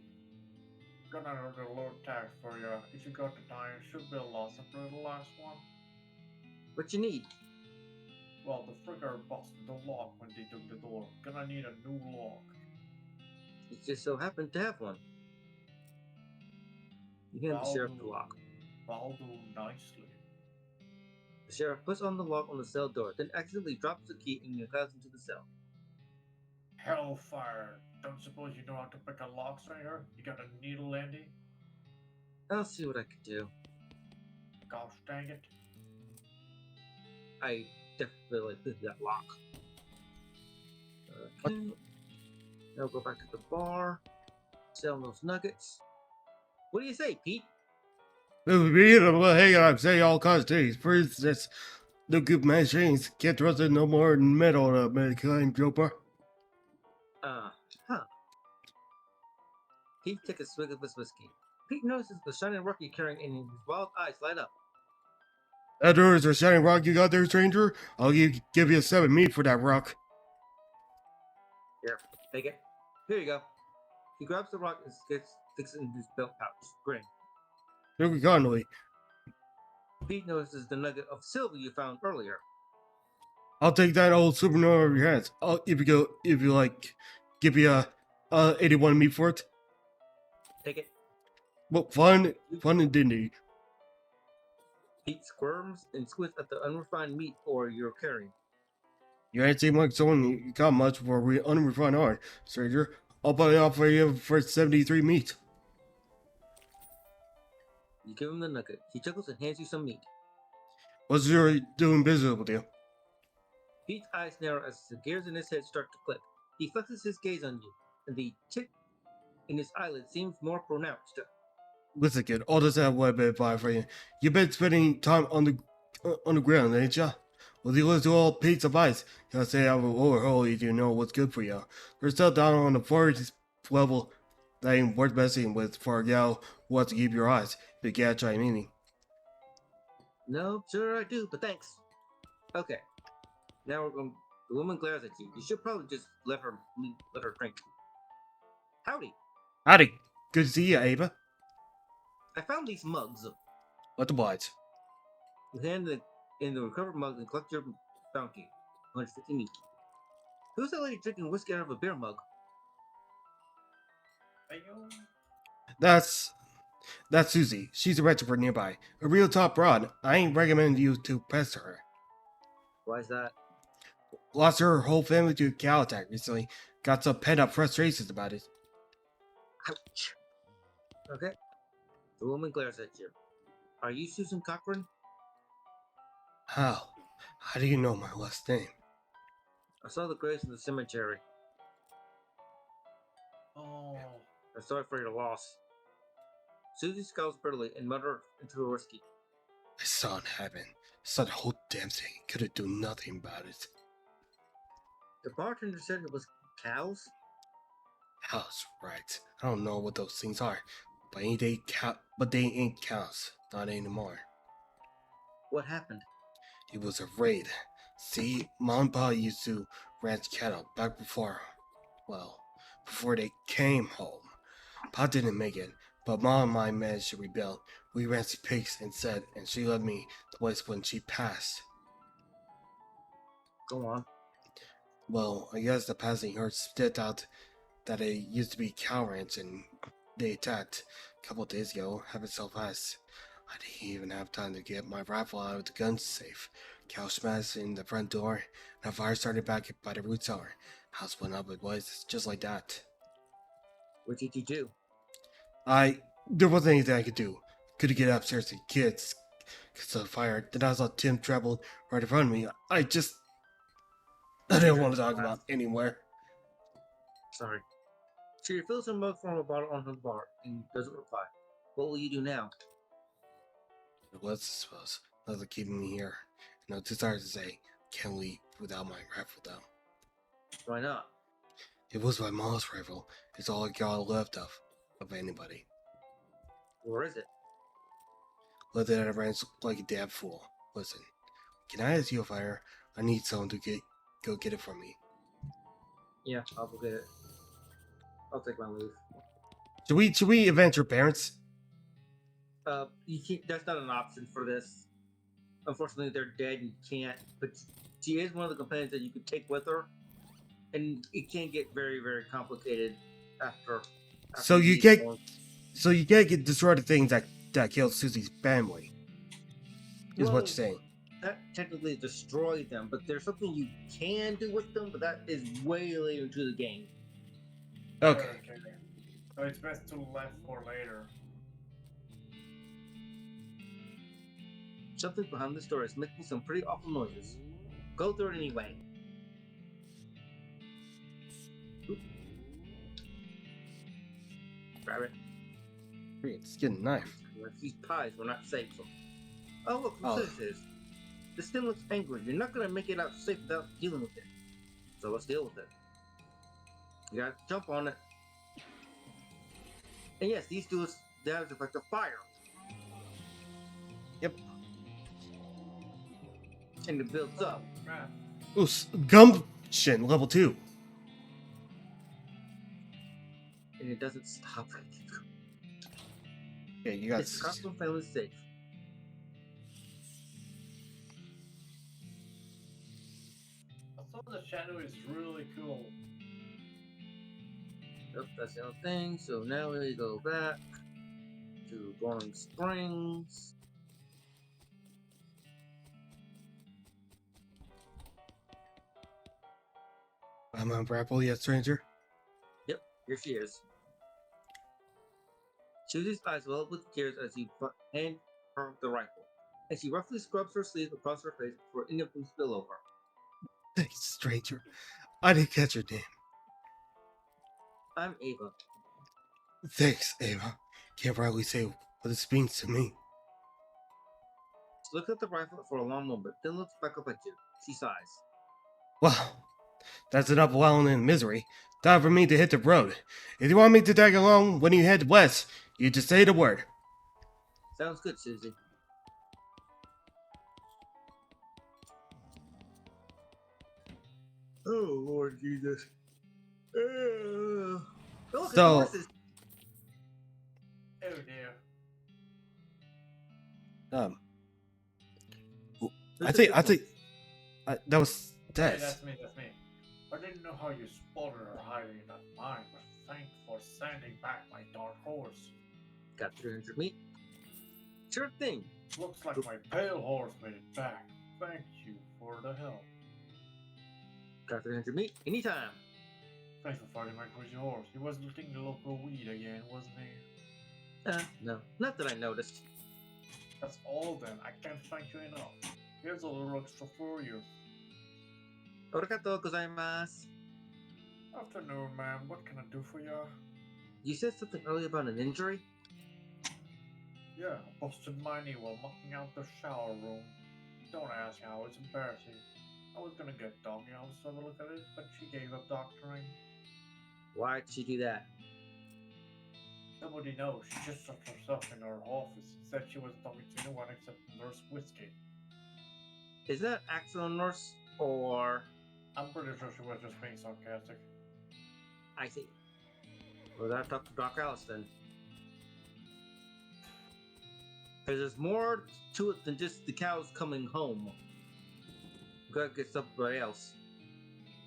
Got another load tax for you. If you got the time, should be a loss after the last one. What you need? Well, the fricker busted the lock when they took the door. Gonna need a new lock. It just so happened to have one. You hand the sheriff the lock. I'll do nicely. The sheriff puts on the lock on the cell door, then accidentally drops the key and glides into the cell. Hellfire! Don't suppose you know how to pick a lock, stranger? You got a needle handy? I'll see what I can do. Gosh dang it. I definitely like that lock. Okay. Now go back to the bar. Sell those nuggets. What do you say, Pete? Well, hang on, I'm saying all kinds of things. First, that's no good machines. Can't trust it no more than metal, mankind, Joker. Huh. Pete took a swig of his whiskey. Pete notices the shining rock you're carrying and his wild eyes light up. That door is a shining rock you got there, stranger. I'll give you 7 meat for that rock. Here, take it. Here you go. He grabs the rock and sticks it in his belt pouch, grinning. Look kindly. Pete notices the nugget of silver you found earlier. I'll take that old supernova of your hands. If you like, give you 81 meat for it. Take it. Well, fun and dingy. Pete squirms and squints at the unrefined meat ore you're carrying. You ain't seem like someone you got much for unrefined art, stranger. I'll buy it off for you for 73 meat. You give him the nugget. He chuckles and hands you some meat. What's your doing business with you? Pete's eyes narrow as the gears in his head start to click. He flexes his gaze on you, and the tick in his eyelid seems more pronounced. Listen, kid, all this have what bit buy for you. You've been spending time on the ground, ain't ya? Well, you listen to all Pete's advice. Gotta stay out of a lower hole if you know what's good for you. There's stuff down on the forest level that ain't worth messing with for a gal who wants to keep your eyes. If you catch what I mean. No, sure I do, but thanks. Okay. Now we're going. The woman glares at you. You should probably just let her drink. Howdy. Howdy. Good to see you, Ava. I found these mugs. What the whites? You hand in the recovered mugs and collect your bounty. 150 meat. Who's that lady drinking whiskey out of a beer mug? That's Susie. She's a register nearby. A real top broad. I ain't recommending you to pester her. Why's that? Lost her whole family to a cow attack recently. Got some pent-up frustrations about it. Ouch. Okay. The woman glares at you. Are you Susan Cochran? How? How do you know my last name? I saw the graves in the cemetery. Oh. I'm sorry for your loss. Susie scowls bitterly and mutters into her whiskey. I saw it happen. Saw the whole damn thing. Couldn't do nothing about it. The bartender said it was cows? Cows, right. I don't know what those things are. But they ain't cows. Not anymore. What happened? It was a raid. See, Mom and Pa used to ranch cattle back before they came home. Pa didn't make it, but Mom and I managed to rebuild. We ranced pigs instead, and she led me the place when she passed. Go on. Well, I guess the passing herd spit out that it used to be cow ranch, and they attacked a couple days ago. Happened so fast. I didn't even have time to get my rifle out of the gun safe. Cow smashed in the front door, and a fire started back by the root cellar. House went up in blaze, just like that. What did you do? There wasn't anything I could do. Couldn't get upstairs to the kids because of the fire. Then I saw Tim travel right in front of me. I didn't want to talk about it anywhere. Sorry. She refills her mug from a bottle on her bar and doesn't reply. What will you do now? Let's suppose nothing keeping me here. No desire to say, can't leave without my rifle though. Why not? It was my mom's rifle. It's all I got left of anybody. Where is it? Left it at a ranch like a damn fool. Listen, can I ask you a favor? I need someone to go get it for me. Yeah, I'll go get it. I'll take my leave. Should we avenge your parents? You can't. That's not an option for this. Unfortunately, they're dead and you can't. But she is one of the companions that you could take with her, and it can get very, very complicated after. So you leave. can't. So you can't get destroy the things that killed Susie's family. Is Well, what you're saying. Not technically destroy them, but there's something you can do with them, but that is way later into the game. Okay. So it's best to left for later. Something behind the door is making some pretty awful noises. Go through it anyway. Oop. Grab it. It's getting a knife. These pies were not safe. So. Oh, look, Oh. this is. This thing looks angry. You're not gonna make it out safe without dealing with it. So let's deal with it. You gotta jump on it. And yes, these do damage effect of fire. Yep. And it builds up. Man, Ooh, gumption level 2. And it doesn't stop. Yeah, you got. It's custom family safe. some of the shadow is really cool. Yep, that's the other thing. So now we go back to Boring Springs. I'm on grapple yet, stranger. Yep, here she is. Susie's eyes well up with tears as you hand her the rifle, and she roughly scrubs her sleeve across her face before any of them spill over. Thanks, stranger. I didn't catch your name. I'm Ava. Thanks, Ava. Can't probably say what this means to me. She looks at the rifle for a long moment, then looks back up at you. She sighs. Well, that's enough wallowing in misery. Time for me to hit the road. If you want me to tag along when you head west, you just say the word. Sounds good, Susie. Oh, Lord Jesus. Look, So- horses. Oh dear. I think that was Hey, Des. that's me. I didn't know how you spotted her hiding in that mine, but thanks for sending back my dark horse. Got 300 meat. Sure thing. Looks like my pale horse made it back. Thank you for the help. Got 300 meat. Anytime. Thanks for fighting my crazy horse. He was looting the local weed again, wasn't he? No. Not that I noticed. That's all then. I can't thank you enough. Here's a little extra for you. Arigatou gozaimasu. Afternoon, ma'am. What can I do for you? You said something earlier about an injury? Yeah, I busted my knee while mucking out the shower room. Don't ask how, it's embarrassing. I was gonna get Doggy House to have a look at it, but she gave up doctoring. Why'd she do that? Nobody knows. She just shut herself in her office and said she wasn't talking to anyone except Nurse Whiskey. Is that actual nurse or I'm pretty sure she was just being sarcastic. I see? Well, that talk to Doc Alice then. There's more to it than just the cows coming home. We gotta get somebody else.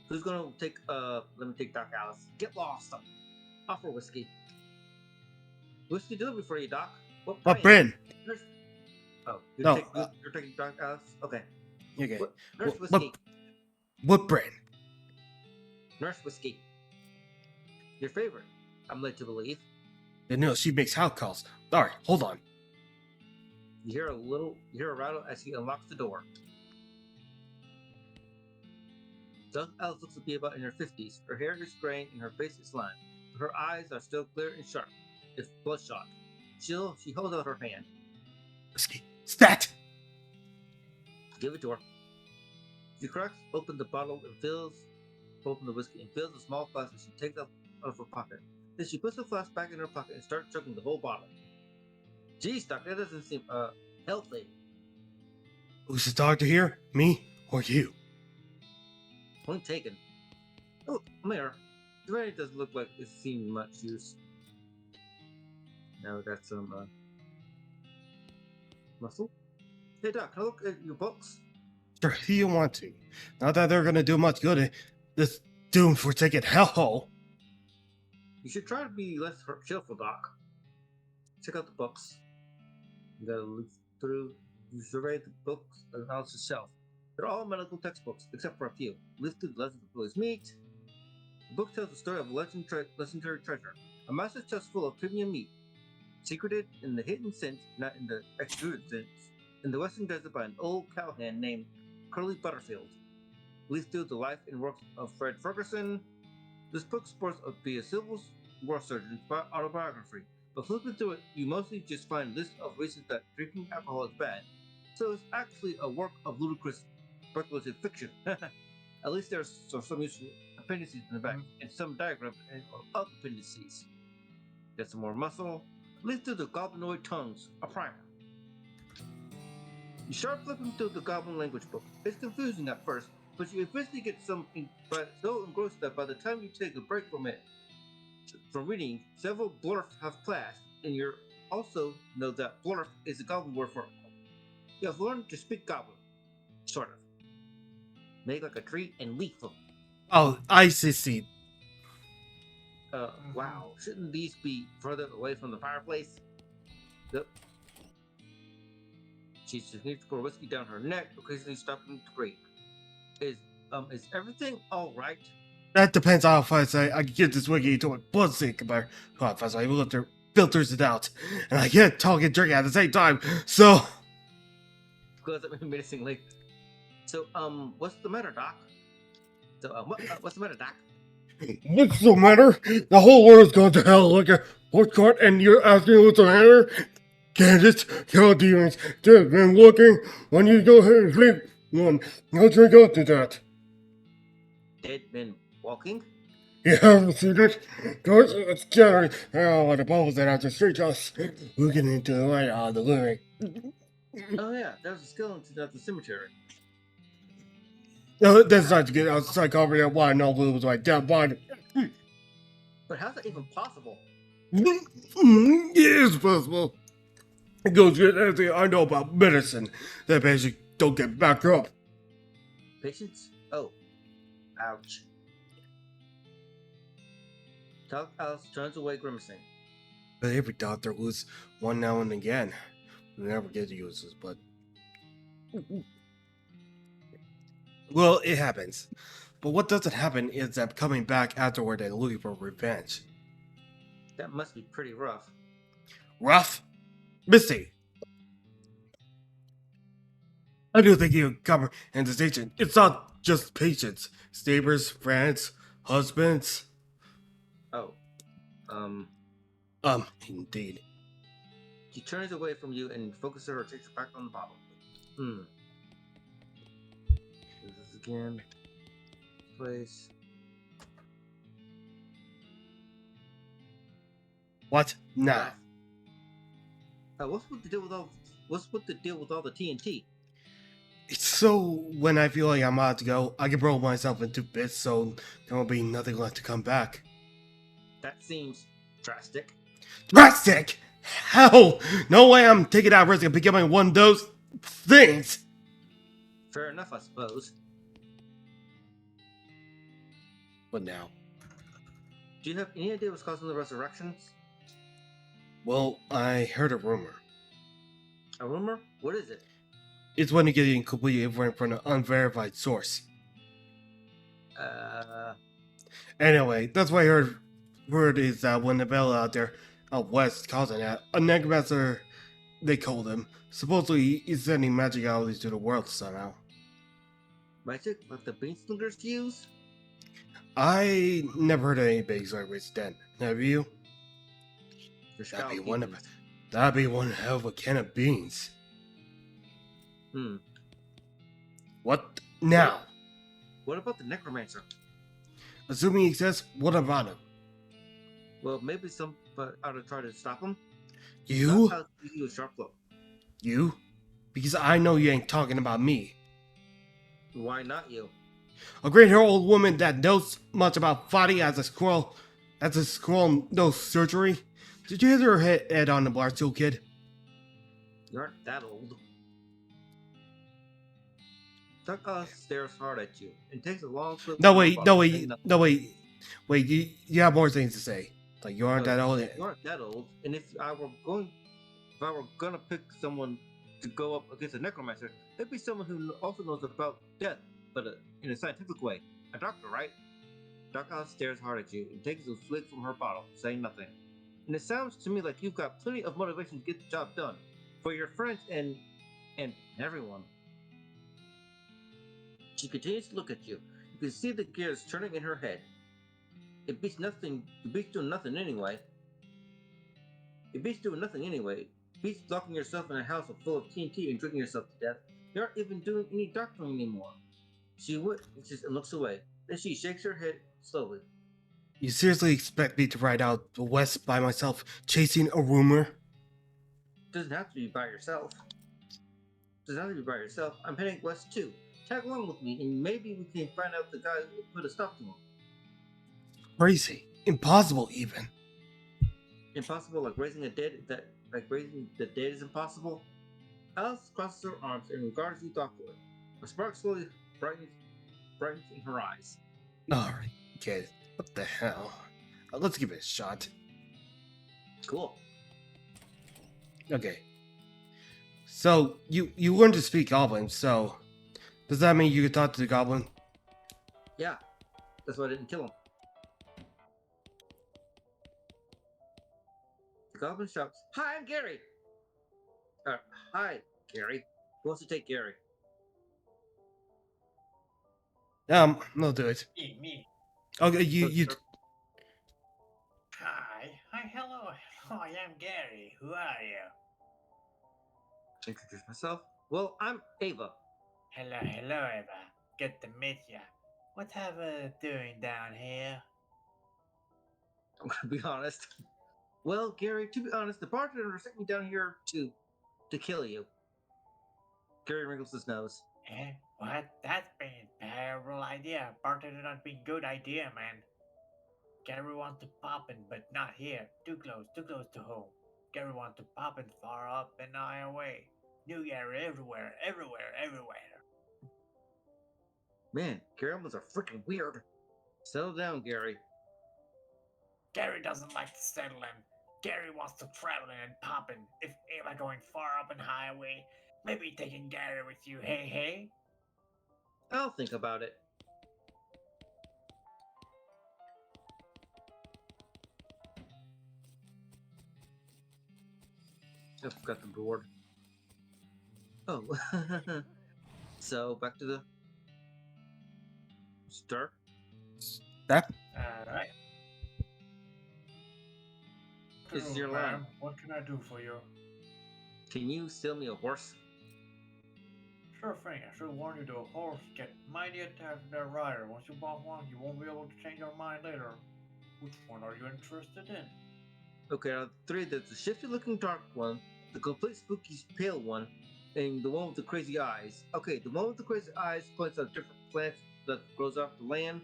Who's gonna take let me take Doc Alice. Get lost. Offer whiskey. Whiskey delivery for you, Doc. What But brand? Bryn, Oh, No, you're taking Doc Alice? Okay. okay. Nurse What, whiskey. what Bryn? Nurse whiskey. Your favorite, I'm led to believe. You know, she makes house calls. Alright, hold on. You hear a rattle as he unlocks the door. Doc Alice looks to be about in her 50s. Her hair is graying and her face is lined. But her eyes are still clear and sharp, if bloodshot. Still, she holds out her hand. Whiskey. Stat! Give it to her. She cracks open the bottle and open the whiskey and fills a small flask as she takes out of her pocket. Then she puts the flask back in her pocket and starts chugging the whole bottle. Geez, Doc, that doesn't seem healthy. Who's the doctor here? Me or you? Point taken. Oh, Mayor. The really doesn't look like it's seen much use. Now we got some muscle. Hey Doc, can I look at your books? Sure, if you want to. Not that they're gonna do much good in this doomed forsaken hellhole. You should try to be less cheerful, Doc. Check out the books. You gotta look through. You survey the books and house shelf. They're all medical textbooks, except for a few. Live through the legend of Billy's meat. The book tells the story of a legendary treasure, a massive chest full of premium meat, secreted in the hidden sense, not in the extruded sense, in the western desert by an old cowhand named Curly Butterfield. Live through the life and work of Fred Ferguson. This book sports be a Civil War surgeon's autobiography, but flipping through it, you mostly just find lists of reasons that drinking alcohol is bad. So it's actually a work of ludicrous speculative fiction. At least there's some useful appendices in the back and some diagrams of appendices. Get some more muscle. Live through the goblinoid tongues, a primer. You start flipping through the goblin language book. It's confusing at first, but you eventually get so engrossed that by the time you take a break from reading, several blurf have classed, and you also know that blurf is a goblin word for you have learned to speak goblin. Sort of. Make like a tree and leaf them. Oh, I see. Wow. Shouldn't these be further away from the fireplace? Yep. She just needs to pour whiskey down her neck, occasionally stopping to breathe. Is everything alright? That depends on how fast I can get this wiki to a blood sink, but how fast I filters it out. And I can't talk and drink at the same time, so... Glows at me menacingly. So, what's the matter, Doc? So, what's the matter, Doc? What's the matter? The whole world's gone to hell like a horse cart, and you're asking what's the matter? Candace, your demons, they've been looking. When you go ahead and sleep, one, I'll drink up to that. Dead men walking? You haven't seen it? It's scattering. Oh, the bubbles that have to street us. Looking into the light on the living. Oh yeah, there's a skeleton at the cemetery. No, that's not to get outside covering that wine. No blue was like dead body. But how's that even possible? It is possible. It goes with everything I know about medicine. That patients don't get back up. Patience? Oh. Ouch. Doc Alice turns away grimacing. But every doctor loses one now and again. We never get to use this, but... Well, it happens. But what doesn't happen is them coming back afterward and looking for revenge. That must be pretty rough. Rough? Misty! I do think you cover in the station. It's not just patients. It's neighbors, friends, husbands. Oh. Indeed. She turns away from you and focuses her attention back on the bottle. Do this again. Place. What? Nah. What's with the deal with all the TNT? It's so when I feel like I'm about to go, I can roll myself into bits so there will be nothing left to come back. That seems drastic. Drastic! hell? No way I'm taking that risk of becoming one of those things. Fair enough, I suppose. But now, Do you have any idea what's causing the resurrections? well, I heard a rumor. A rumor? What is it? It's when you get incomplete info from an unverified source. Anyway, that's what I heard. Word is that when the fella out there out west causing that, a necromancer, they called him, supposedly he's sending magic abilities to the world somehow. Magic like the Beanslingers use? I never heard of anybody like Rich Den. Have you? The That'd be Scout one of Heathens. That'd be one hell of a can of beans. Hmm. What now? What about the Necromancer? Assuming he exists, what about him? Well, maybe some ought to try to stop him. You? Not how to use sharp look. You? Because I know you ain't talking about me. Why not you? A great old woman that knows much about fighting as a squirrel knows surgery. Did you hit her head on the bar stool, kid? You aren't that old. Tuck stares hard at you and takes a long flip. No from wait, the no bottle, saying wait, nothing. no wait. Wait, you have more things to say. Like you aren't that old. You aren't that old, and if I were gonna pick someone to go up against a necromancer, it'd be someone who also knows about death, but in a scientific way. A doctor, right? Tuck stares hard at you and takes a swig from her bottle, saying nothing. And it sounds to me like you've got plenty of motivation to get the job done for your friends and everyone. She continues to look at you. You can see the gears turning in her head. It beats nothing. It beats doing nothing anyway. It beats doing nothing anyway. It beats locking yourself in a house full of TNT and drinking yourself to death. You aren't even doing any doctoring anymore. She looks away. Then she shakes her head slowly. You seriously expect me to ride out the west by myself, chasing a rumor? Doesn't have to be by yourself. Doesn't have to be by yourself. I'm heading west too. Tag along with me, and maybe we can find out the guy who put a stop to him. Crazy, impossible, even. Impossible, like raising the dead is impossible. Alice crosses her arms and regards you thoughtfully. A spark slowly brightens in her eyes. Alright, kid. What the hell? Let's give it a shot. Cool. Okay. So, you learned to speak Goblin, so... Does that mean you could talk to the Goblin? Yeah, that's why I didn't kill him. The goblin shouts, "Hi, I'm Gary!" Hi, Gary. Who wants to take Gary? No, do it. Me. Okay, you... Hi, hello. I am Gary. Who are you? Introduce myself. Well, I'm Ava. Hello, Eva. Good to meet ya. What have you doing down here? I'm gonna be honest. Well, Gary, to be honest, the bartender sent me down here to kill you. Gary wrinkles his nose. Eh? What? That's been a terrible idea. Bartender not been good idea, man. Gary want to poppin', but not here. Too close to home. Gary want to poppin' far up and eye away. New Gary everywhere. Man, Gary was a freaking weird. Settle down, Gary. Gary doesn't like to settle in. Gary wants to travel and poppin'. If Ava going far up and high away, maybe taking Gary with you. Hey. I'll think about it. I forgot the board. Oh. So, back to the start. That? Alright. This is your line. What can I do for you? Can you sell me a horse? Sure thing. I should warn you, the horse get mighty attached to their rider. Once you bought one, you won't be able to change your mind later. Which one are you interested in? Okay, now three. There's the shifty-looking dark one, the complete spooky pale one, and the one with the crazy eyes. Okay, the one with the crazy eyes points out different plants that grows off the land.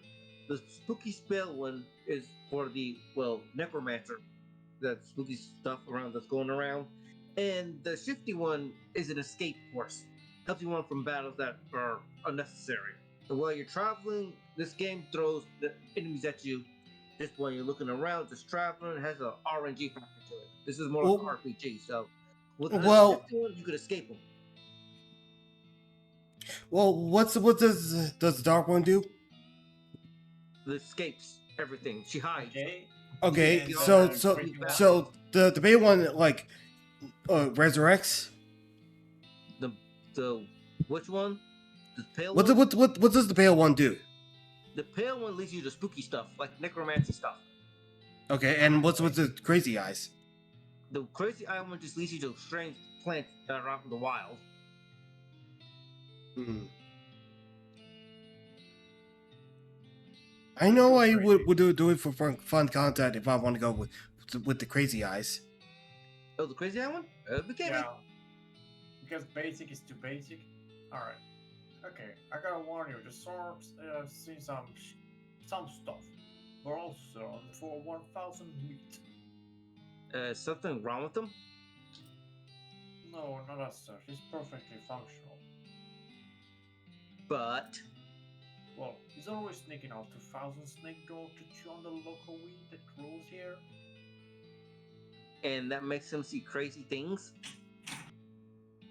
The spooky pale one is for the necromancer. that spooky stuff around that's going around. And the shifty one is an escape force. Helps you run from battles that are unnecessary. And while you're traveling, this game throws the enemies at you. Just when you're looking around, just traveling, it has an RNG factor to it. This is more like Well- an RPG, so with the well- shifty one, you could escape them. Well, what does the dark one do? The escapes everything. She hides. Okay, Yeah, so the big one like resurrects. The which one? The pale What one? what does the pale one do? The pale one leads you to spooky stuff, like necromancy stuff. Okay, and what's with the crazy eyes? The crazy eye one just leads you to strange plants that are out in the wild. Hmm. I know I would do it for fun content if I want to go with the crazy eyes. Oh, the crazy eye one? Okay. Yeah. Because basic is too basic. Alright. Okay, I gotta warn you, the swords see some stuff. But also for 1,000 wheat. Something wrong with them? No, not as such. It's perfectly functional. But Well, he's always sneaking out 2,000 snake gold to chew on the local weed that grows here. and that makes him see crazy things.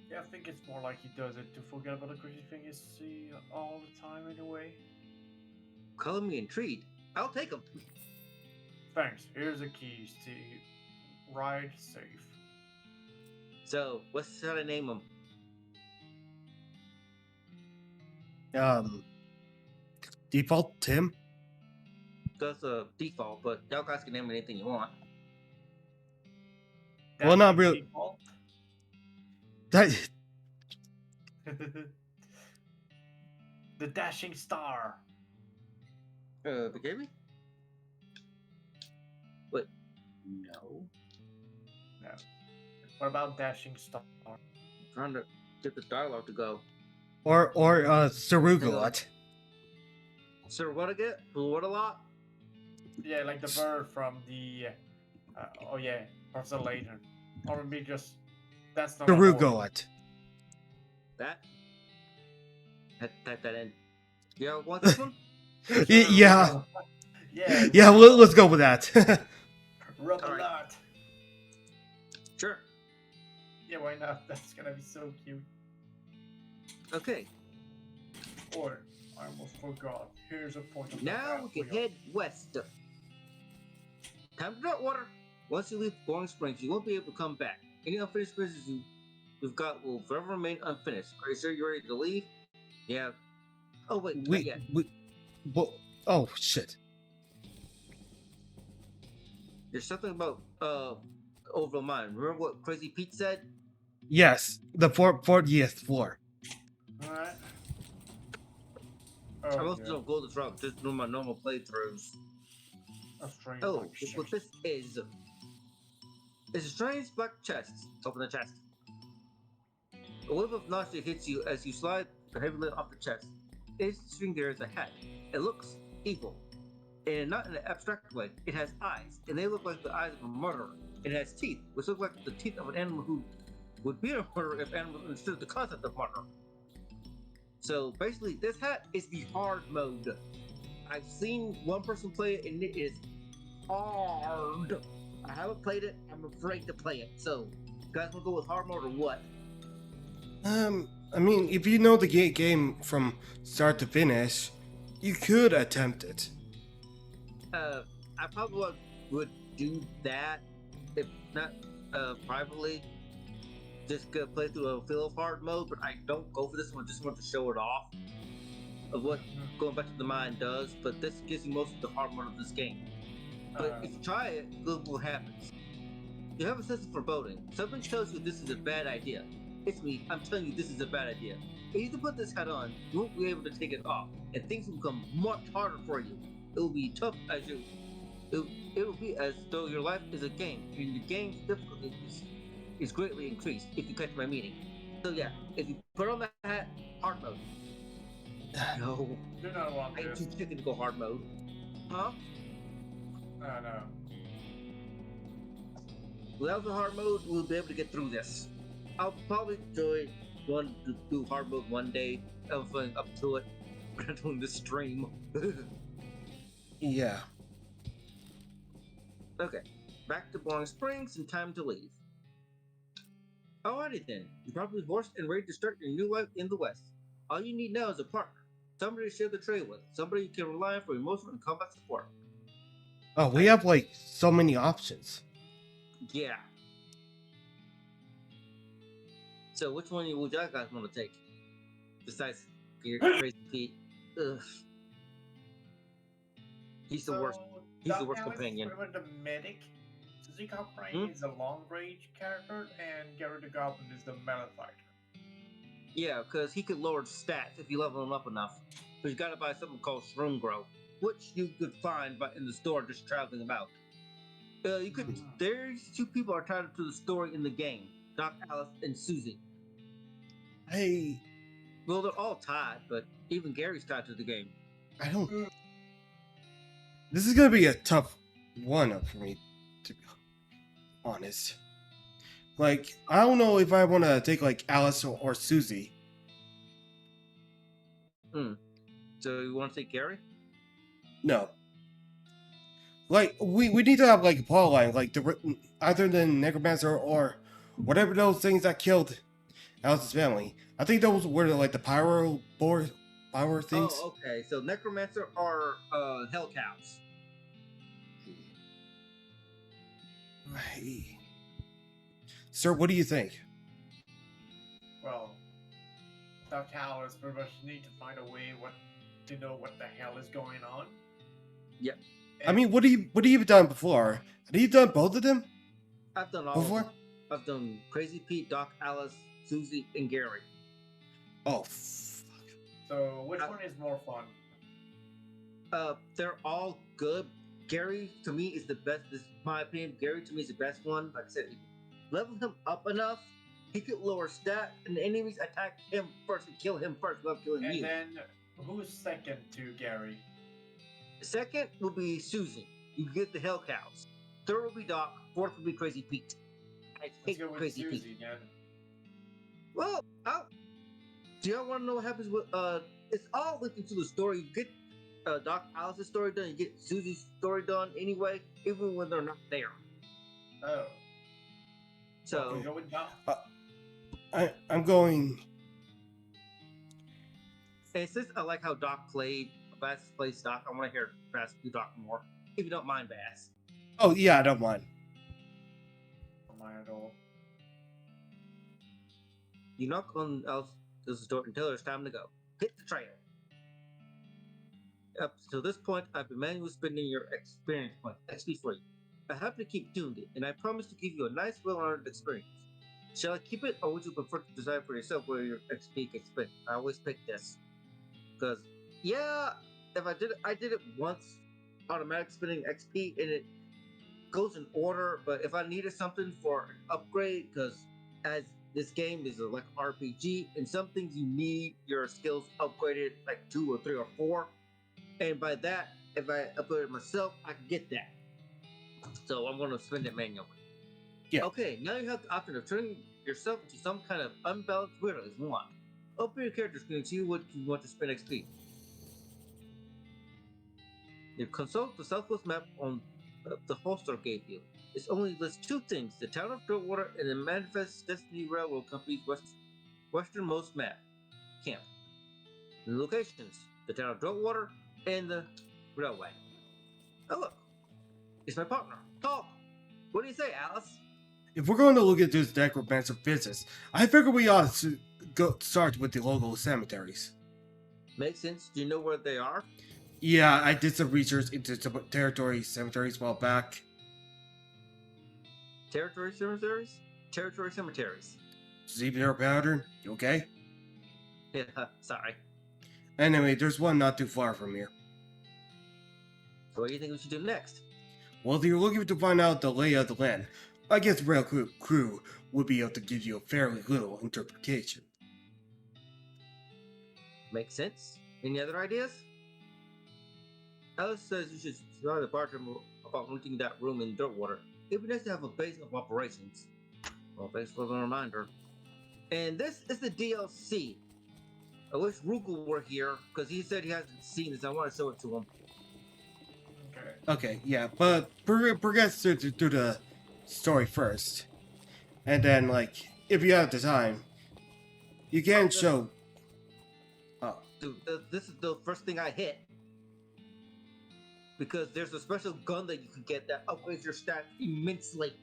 Yeah, I think it's more like he does it to forget about the crazy thing you see all the time anyway. Calling me intrigued. I'll take them. Thanks, here's the keys to ride safe. So, what's how to name them? Default Tim. That's a default, but y'all guys can name it anything you want. Well, not That's really. default. That The dashing star. Baby? No. No. What about dashing star? Trying to get the dialogue to go. or Cerugalot. Sir, what again? What a lot? Yeah, like the bird from the. Oh yeah, Professor Layton. Or maybe just. That's not. a horse. Cerugalot. That? Type that in. You want this one? Yeah, Yeah. yeah. Let's go with that. Rub a Alright. lot. Sure. Yeah, why not? That's gonna be so cute. Okay. Or I almost forgot. Here's a point of Now we can head west. Time to drop water. Once you leave Boring Springs, you won't be able to come back. Any unfinished business you've got will forever remain unfinished. Are you sure you're ready to leave? Yeah. Oh wait, not yet. well, oh shit. There's something about over mine. Remember what Crazy Pete said? Yes, the 40th floor. Alright. I Oh, also yeah. don't go this route, just do my normal playthroughs. A strange Oh, black guess what shape. this is? It's a strange black chest. Open the chest. A wave of nausea hits you as you slide the heavy lid off the chest. Interesting, there is a hat. It looks evil. And not in an abstract way. It has eyes, and they look like the eyes of a murderer. It has teeth, which look like the teeth of an animal who would be a murderer if animals understood the concept of murder. So basically, this hat is the hard mode. I've seen one person play it, and it is hard. I haven't played it. I'm afraid to play it. So, you guys want to go with hard mode or what? I mean, if you know the game from start to finish, you could attempt it. I probably would do that if not privately. Just go play through a feel of hard mode, but I don't go for this one. Just want to show it off of what going back to the mind does. But this gives you most of the hard mode of this game. But if you try it, look what happens. You have a sense of foreboding. Something tells you this is a bad idea. It's me. I'm telling you this is a bad idea. If you put this hat on, you won't be able to take it off, and things will become much harder for you. It will be tough as you. It will be as though your life is a game, and the game's difficulty is greatly increased. If you catch my meaning. So yeah, if you put on that hat, hard mode. No, Do not want I'm this. too chicken to go hard mode. Huh? No. Without the hard mode, we'll be able to get through this. I'll probably do hard mode one day. I'm feeling up to it. We're not doing this stream. Yeah. Okay, back to Boring Springs and time to leave. Alrighty then, you're probably horsed and ready to start your new life in the West. All you need now is a partner, somebody to share the trail with, somebody you can rely on for emotional and combat support. Oh, we have like so many options. Yeah. So which one would you guys want to take? Besides Crazy Pete. Ugh. He's the worst. He's the worst companion. Pretty much the medic. Suzuka Brain is a long range character, and Gary the Goblin is the melee fighter. Yeah, because he could lower stats if you level him up enough. But you gotta buy something called Shroom Grow, which you could find in the store just traveling about. You could. There's two people are tied to the story in the game: Doc, Alice, and Susie. Hey, Well, they're all tied, but even Gary's tied to the game. I don't. This is gonna be a tough one for me, to be honest. Like, I don't know if I want to take like Alice or Susie. So you want to take Gary? No. Like, we need to have like a plot line, like either the Necromancer or whatever those things that killed Alice's family. I think those were like the power things. Oh, okay. So Necromancer are Hell Cows. Hey. Sir, what do you think? Well, Doc Alice pretty much need to find a way to know what the hell is going on. Yep. I mean, what have you done before? Have you done both of them I've done all before? of them. I've done Crazy Pete, Doc, Alice, Susie, and Gary. Oh, fuck. So which one is more fun? They're all good. Gary to me is the best. This is my opinion. Gary to me is the best one. Like I said, if you level him up enough, he could lower stat, and the enemies attack him first and kill him first without killing And you. then who's second to Gary? Second will be Susie. You get the Hell Cows. Third will be Doc. Fourth will be Crazy Pete. I Let's hate go with Crazy Susie Pete. then. Well, do y'all want to know what happens with? It's all linked into the story. You get Doc Alice's story done. You get Susie's story done anyway, even when they're not there. Oh. So we go with Doc. I'm going. and since I like how Doc played, Bass plays Doc, I want to hear Bass do Doc more. If you don't mind, Bass. Oh yeah, I don't mind. Don't mind at all. You knock on Alice's door and tell her it's time to go. Hit the trail. Up to this point, I've been manually spending your experience point XP for you. I have to keep doing it, and I promise to give you a nice, well-earned experience. Shall I keep it, or would you prefer to decide for yourself where your XP gets spent? I always pick this. Because, yeah, if I did it once, automatic spending XP, and it goes in order, but if I needed something for an upgrade, because as this game is like RPG, and some things you need your skills upgraded like 2 or 3 or 4, and by that, if I upgrade it myself, I can get that. So I'm going to spend it manually. Yeah. Okay, now you have the option of turning yourself into some kind of unbalanced weirdo if you want. Open your character screen and see what you want to spend XP. You consult the southwest map on the holster gave you. It only lists 2 things: the town of Stillwater and the Manifest Destiny Railroad Company's westernmost map camp. And the locations: the town of Stillwater and the railway. Oh look, it's my partner. Talk. What do you say, Alice? If we're going to look at this necromancer business, I figure we ought to start with the local cemeteries. Makes sense. Do you know where they are? Yeah, I did some research into some territory cemeteries a while back. Territory cemeteries? Territory cemeteries. Zebra pattern, you okay? Yeah, sorry. Anyway, there's one not too far from here. So what do you think we should do next? Well, if you're looking to find out the lay of the land, I guess rail crew would be able to give you a fairly little interpretation. Makes sense. Any other ideas? Alice says you should try the bartender about renting that room in Dirtwater. it'd be nice to have a base of operations. Well, thanks for the reminder. And this is the DLC. I wish Rugal were here because he said he hasn't seen this. I want to show it to him. Okay. Okay, yeah, but progress through the story first, and then like if you have the time, you can show. Oh, Dude, this is the first thing I hit. Because there's a special gun that you can get that upgrades your stats immensely.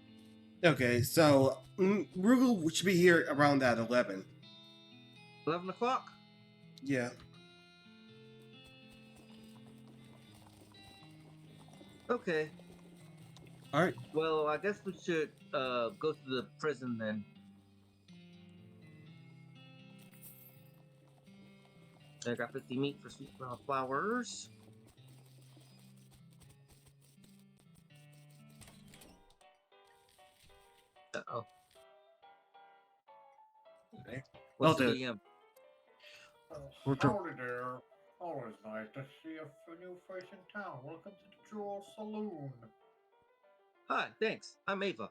okay, so Rugal should be here around that 11. 11 o'clock? Yeah. Okay. All right. Well, I guess we should go to the prison then. I got 50 meat for sweet flowers. Uh-oh. Okay. What's Well, the dude. DM? We're tr- Howdy there. Always nice to see a new face in town. Welcome to the Jewel Saloon. Hi, thanks. I'm Ava.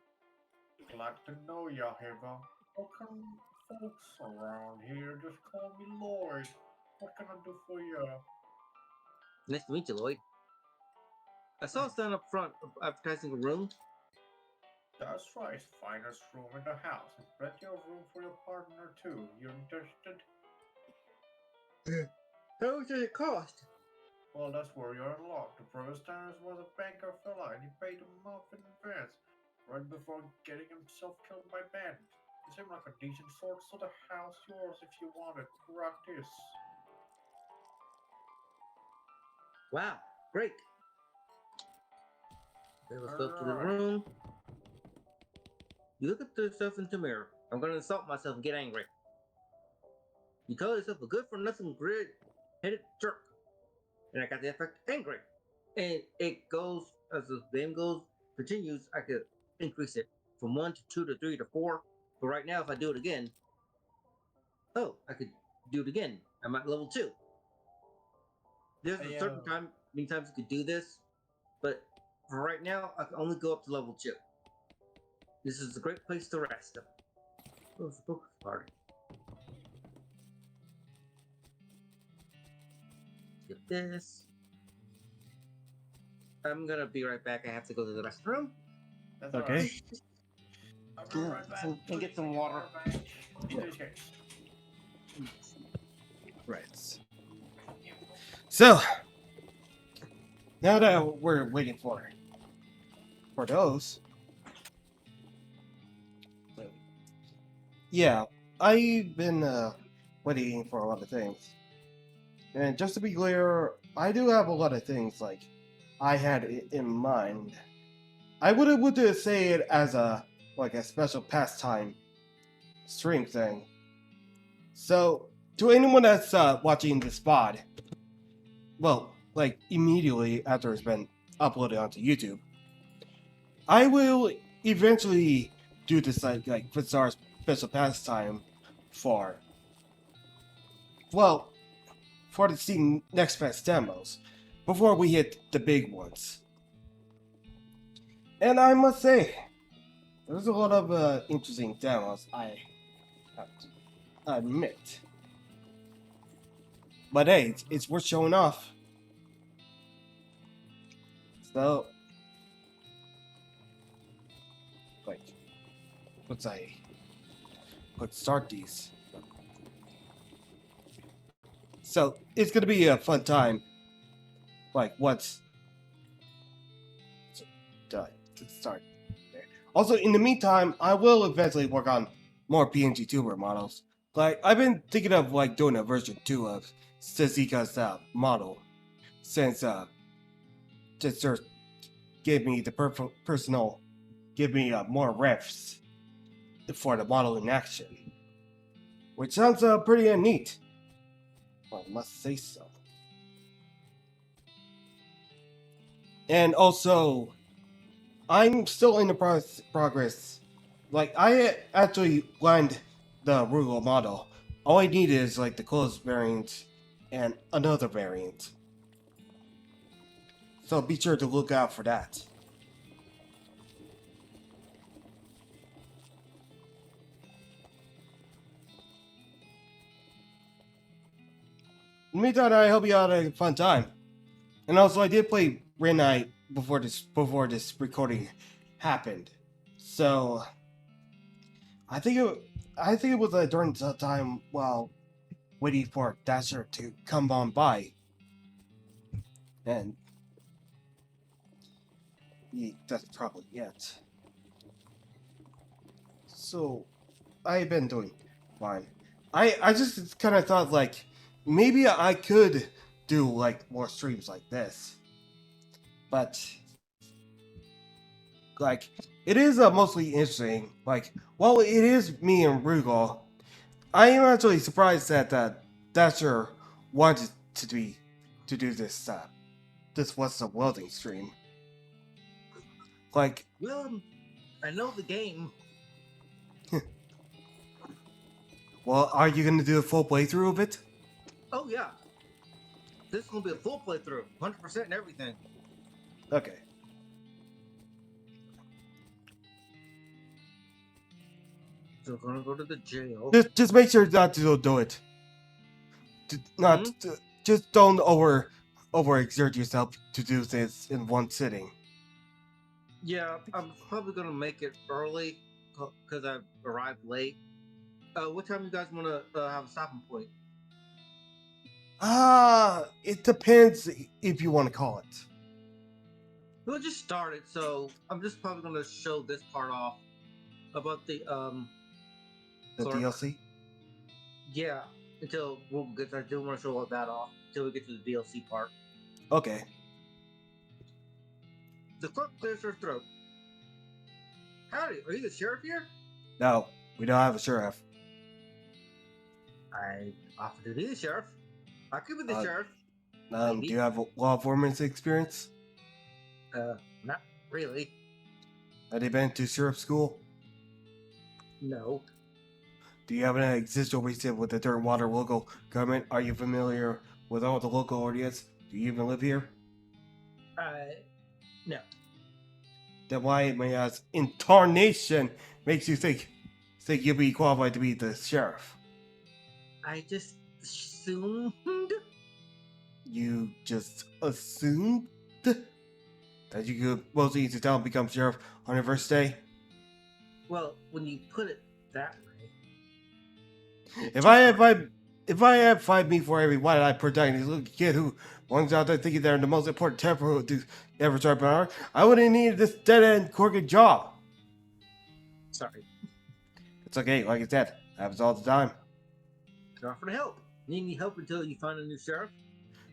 Glad to know ya, Ava. Welcome, folks around here. Just call me Lloyd. What can I do for ya? Nice to meet you, Lloyd. I saw a sign up front advertising a room. That's right, finest room in the house. And plenty of room for your partner too. You interested? How much does it cost? Well, that's where you're unlocked. The previous tenant was a banker fella, and he paid a month in advance, right before getting himself killed by bandits. You seem like a decent sort, so the house yours if you want it. Rock this. Wow, great. Okay, let's go to the Alright. room. You look at yourself in the mirror. I'm gonna insult myself and get angry. You call yourself a good for nothing grid-headed jerk. And I got the effect angry. And it goes, as the game continues, I could increase it from 1 to 2 to 3 to 4. But right now, if I do it again, oh, I could do it again. I'm at level 2. There's a certain time, many times you could do this, but for right now, I can only go up to level 2. This is a great place to rest. Oh, it's a focus party. Get this. I'm gonna be right back. I have to go to the restroom. That's Okay. alright. I'll be right back. And get some water. In this case. Right. So now that we're waiting for those, yeah, I've been waiting for a lot of things, and just to be clear, I do have a lot of things like I had in mind. I would say it as a special pastime stream thing. So to anyone that's watching this pod, well, like immediately after it's been uploaded onto YouTube, I will eventually do this like bizarre special pastime for the Steam Next Fest demos before we hit the big ones. And I must say, there's a lot of interesting demos, I have to admit. But hey, it's worth showing off. So, like, let's start these. So, it's gonna be a fun time. Like, once. To start there. Also, in the meantime, I will eventually work on more PNG tuber models. Like, I've been thinking of like doing a version 2 of Sazika's model, since just give me the give me more refs for the model in action, which sounds pretty neat. Well, I must say so. And also, I'm still in the progress. Like, I actually lined the Rugal model. All I need is like the closed variant and another variant. So be sure to look out for that. In the meantime, I hope you had a fun time. And also, I did play Red Knight before this recording happened. So I think it was during the time while waiting for Dasher to come on by, and yeah, that's probably it. So I've been doing fine. I just kind of thought like maybe I could do like more streams like this, but like it is mostly interesting. Like while it is me and Rugal, I am actually surprised that Dasher wanted to do this What's the Welding stream. Like, Well, I know the game. well, are you gonna do a full playthrough of it? Oh yeah, this is gonna be a full playthrough, 100% and everything. Okay. So we're gonna go to the jail. Just make sure not to do it. Not just don't overexert yourself to do this in one sitting. Yeah, I'm probably gonna make it early because I arrived late. What time you guys wanna have a stopping point? It depends if you want to call it. We'll just start it, so I'm just probably gonna show this part off about the The clerk. DLC. Yeah, until we'll get. I do want to show all that off until we get to the DLC part. Okay. The clerk clears her throat. Howdy, are you the sheriff here? No, we don't have a sheriff. I offer to be the sheriff. I could be the sheriff. Do Maybe. you have law enforcement experience? Not really. Have you been to sheriff school? No. Do you have an existing relationship with the Dirt and Water local government? Are you familiar with all the local ordinance? Do you even live here? No. Then why may I ask, incarnation makes you think you'll be qualified to be the sheriff? I just assumed. You just assumed that you could mostly use the town and become sheriff on your first day? Well, when you put it that way. If I had 5 meat for every one I protect this little kid who runs out there thinking they're the most important temper to ever start an hour, I wouldn't need this dead end crooked job. Sorry. It's okay, like I said, happens all the time. Offer to help. Need any help until you find a new sheriff?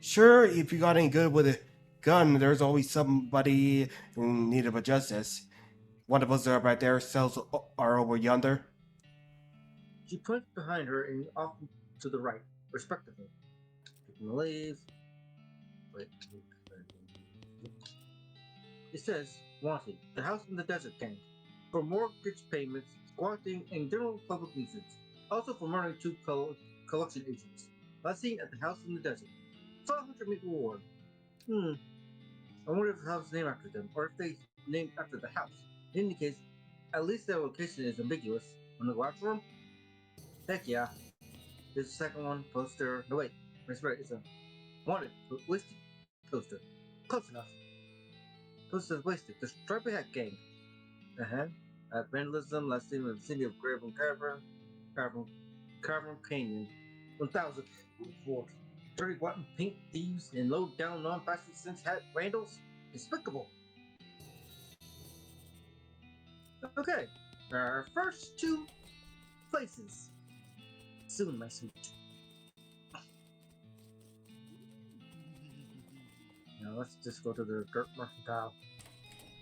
Sure, if you got any good with a gun, there's always somebody in need of a justice. One of us are right there, cells are over yonder. She points behind her and off to the right, respectively. Taking the leaves. Wait. It says, wanted, the house in the desert gang. For mortgage payments, squatting, and general public nuisance. Also for murdering 2 collection agents. Last seen at the house in the desert. 500 meat reward. I wonder if the house is named after them, or if they named after the house. In any case, at least their location is ambiguous. Wanna go after them? Heck yeah. There's a second one, poster. No wait, that's right, it's a wanted, wasted poster. Close enough. Poster wasted. The Striped Hat Gang. Vandalism, last seen in the city of Cavern Canyon. 1000 for 30 rotten pink thieves and low down non-fashion sense hat vandals. Despicable. Okay, our first 2 places. Soon, my sweet. Now let's just go to the dirt mercantile.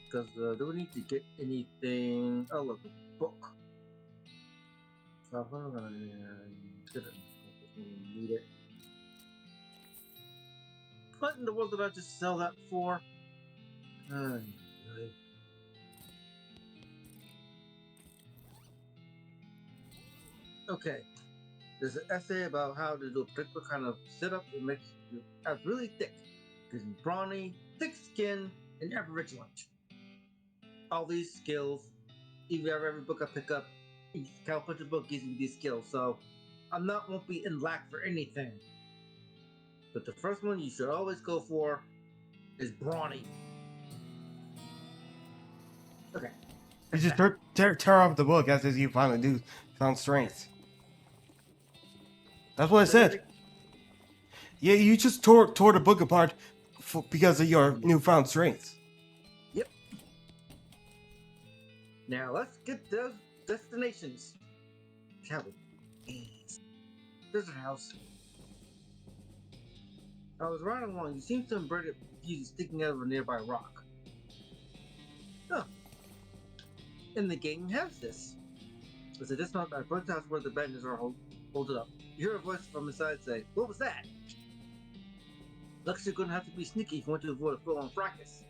Because do we need to get anything? Oh look, a book. So I'm gonna get it. Need it. What in the world did I just sell that for? Okay. There's an essay about how to do a particular kind of sit-up that makes you abs really thick. Gives you brawny, thick skin, and ever vigilant. All these skills, even every book I pick up, each Cowpuncher book gives me these skills, so won't be in lack for anything. But the first one you should always go for is brawny. Okay. You just tear off the book as you finally do found strength. That's what I said. Yeah, you just tore the book apart because of your newfound strength. Yep. Now let's get those destinations. Shall we? Desert house. I was riding along. You seem to have bird fuses sticking out of a nearby rock. Oh. And the gang has this. As I dismount, I point out where the bandits are hold it up. You hear a voice from inside say, "What was that?" Looks you're gonna have to be sneaky if you want to avoid a full-on fracas.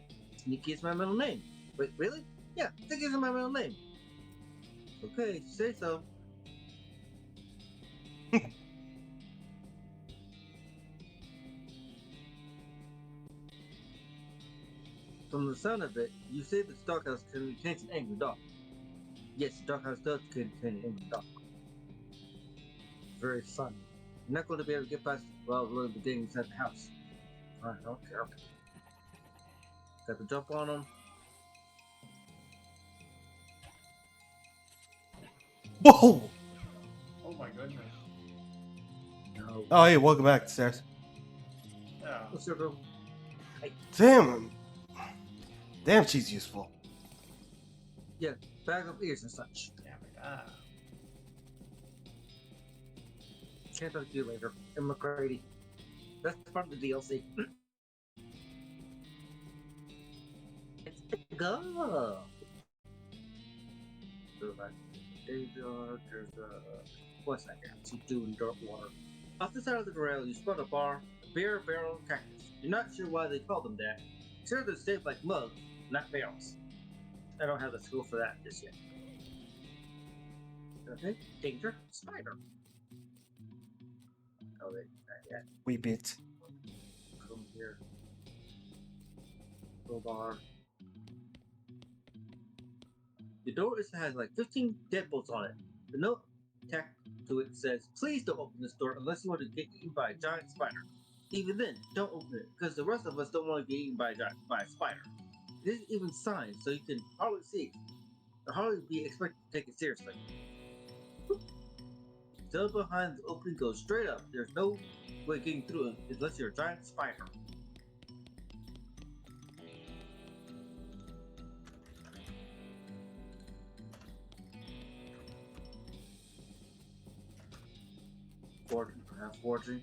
Sneaky is my middle name. Wait, really? Yeah, Sneaky is my middle name. Okay, if you say so. From the sound of it, you say the stockhouse contains an angry dog. Yes, the stockhouse does contain an angry dog. Very funny. You're not going to be able to get past while the gang inside the house. Alright, I don't care. Got to jump on them. Whoa! Oh my goodness. No. Oh, hey, welcome back, Stairs. Yeah. What's your girl? Damn. Damn, she's useful. Yeah, bag of ears and such. Yeah, my God. Can't talk to you later. And McCready. That's part of the DLC. It's a go. There's a what's that guy? Some dude in dark water. Off the side of the trail, you spot a bar, a beer barrel, and cactus. You're not sure why they call them that. Sure, they're shaped like mugs, not barrels. I don't have the skill for that just yet. Okay, danger, spider. Oh wait, not yet. We bit. Come here. Crowbar. The door has like 15 deadbolts on it. The note tacked to it says, "Please don't open this door unless you want to get eaten by a giant spider. Even then, don't open it, because the rest of us don't want to get eaten by a spider." It isn't even signed, so you can hardly see it. Or hardly be expected to take it seriously. Still behind the opening goes straight up. There's no way getting through it unless you're a giant spider. Forging.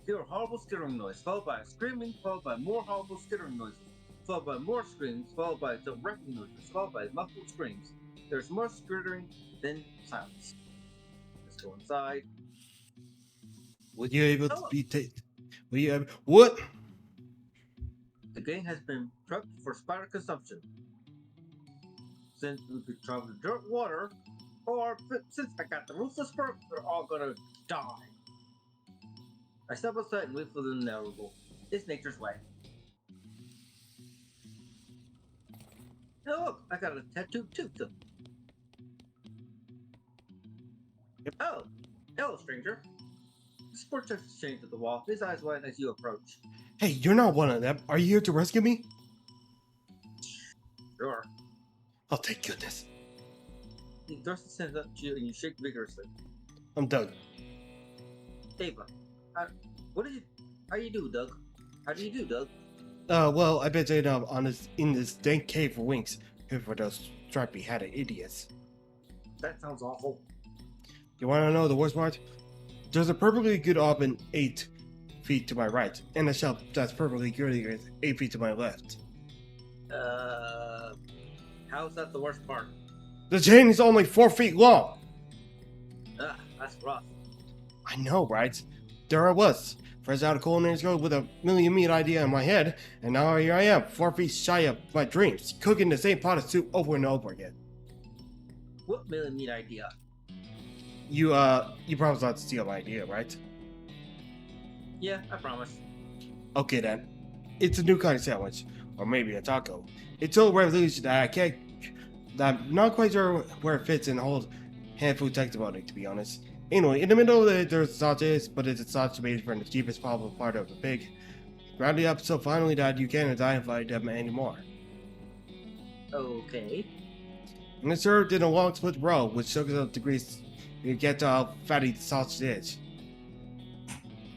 Hear a horrible skittering noise, followed by a screaming, followed by more horrible skittering noises, followed by more screams, followed by some wrecking noises, followed by muffled screams. There's more skittering, then silence. Let's go inside. Would you able to Oh. be Will you able... What? The gang has been prepped for spider consumption. Since we could travel the dirt water, or since I got the ruthless perk, they're all gonna die. I step outside and wait for the inevitable. It's nature's way. Oh, look, I got a tattooed tooth. Yep. Oh, hello, stranger. The sport chest is chained to the wall, his eyes widen as you approach. Hey, you're not one of them. Are you here to rescue me? Sure. Oh, thank goodness. He thrusts his hands up to you and you shake vigorously. I'm Doug. Ava, how you do, Doug? How do you do, Doug? Well, I've been staying up in this dank cave for weeks here for those stripy-hatted idiots. That sounds awful. You want to know the worst part? There's a perfectly good open 8 feet to my right, and a shelf that's perfectly good 8 feet to my left. How's that the worst part? The chain is only 4 feet long! Ah, that's rough. I know, right? There I was, fresh out of culinary school with a million meat idea in my head, and now here I am, 4 feet shy of my dreams, cooking the same pot of soup over and over again. What million meat idea? You promised not to steal my idea, right? Yeah, I promise. Okay then. It's a new kind of sandwich, or maybe a taco. It's so revolutionary that I'm not quite sure where it fits in the whole hand food testimony, to be honest. Anyway, in the middle of it, there's sausages, but it's a sausage made from the cheapest possible part of the pig. Ground it up so finally that you can't identify them anymore. Okay. And it's served in a long split roll, which soaks up the grease you get to how fatty the sausage is.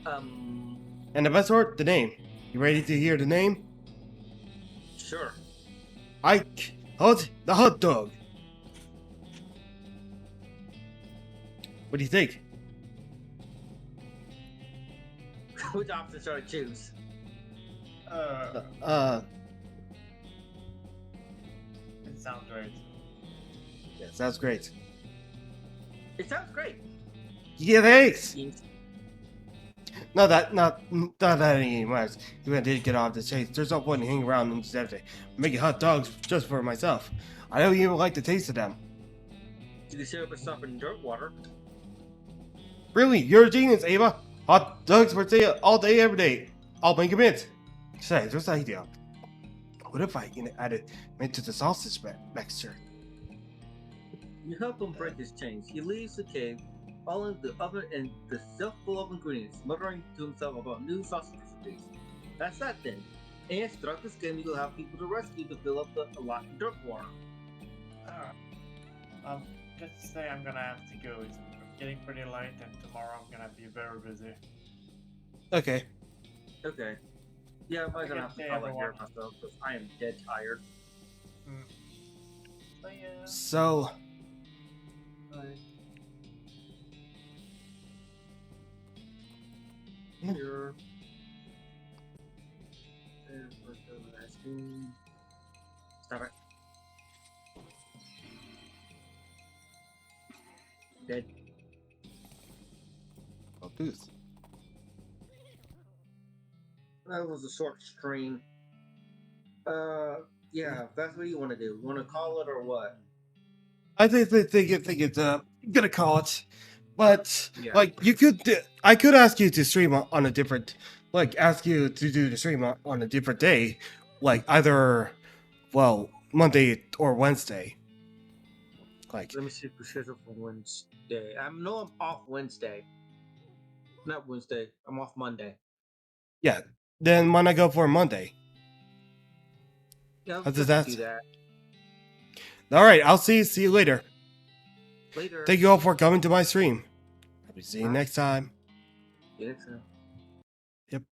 And the best part, the name. You ready to hear the name? Sure. Ike Hot the Hot Dog. What do you think? Which option should I choose? It sounds great. Yeah, sounds great. It sounds great. Yeah, thanks. Yes. Not that anymore. Even I did get off the chase. There's no point in hanging around and just have to making hot dogs just for myself. I don't even like the taste of them. You can syrup and stuff in dirt water. Really, you're a genius, Ava. Hot dogs for sale all day, every day. I'll make a mint. Say, there's an idea. What if I added mint to the sausage mixture? You help him break his chains. He leaves the cave, all in the oven and the shelf full of ingredients, muttering to himself about new sausage recipes. That's that then. And throughout this game, you'll have people to rescue to fill up the allotted dirt water. Just to say I'm gonna have to go. It's getting pretty late, and tomorrow I'm gonna be very busy. Okay. Okay. Yeah, I'm Okay, gonna have to okay, call it here everyone. myself because I am dead tired. So yeah. So, Here. And let's go to that screen. Stop it. Dead. I'll do this. That was a short stream. Yeah, if that's what you want to do. Want to call it or what? I think it's gonna call it, but Yeah. like you could, I could ask you to stream on a different, like ask you to do the stream on a different day, like either, well, Monday or Wednesday. Like, Let me see if we schedule for Wednesday. I'm off Wednesday. Not Wednesday. I'm off Monday. yeah, then why not go for Monday? Yeah, How does let's that- do that All right, I'll see you later. later. Thank you all for coming to my stream. I'll see you Bye. next time. See you next time.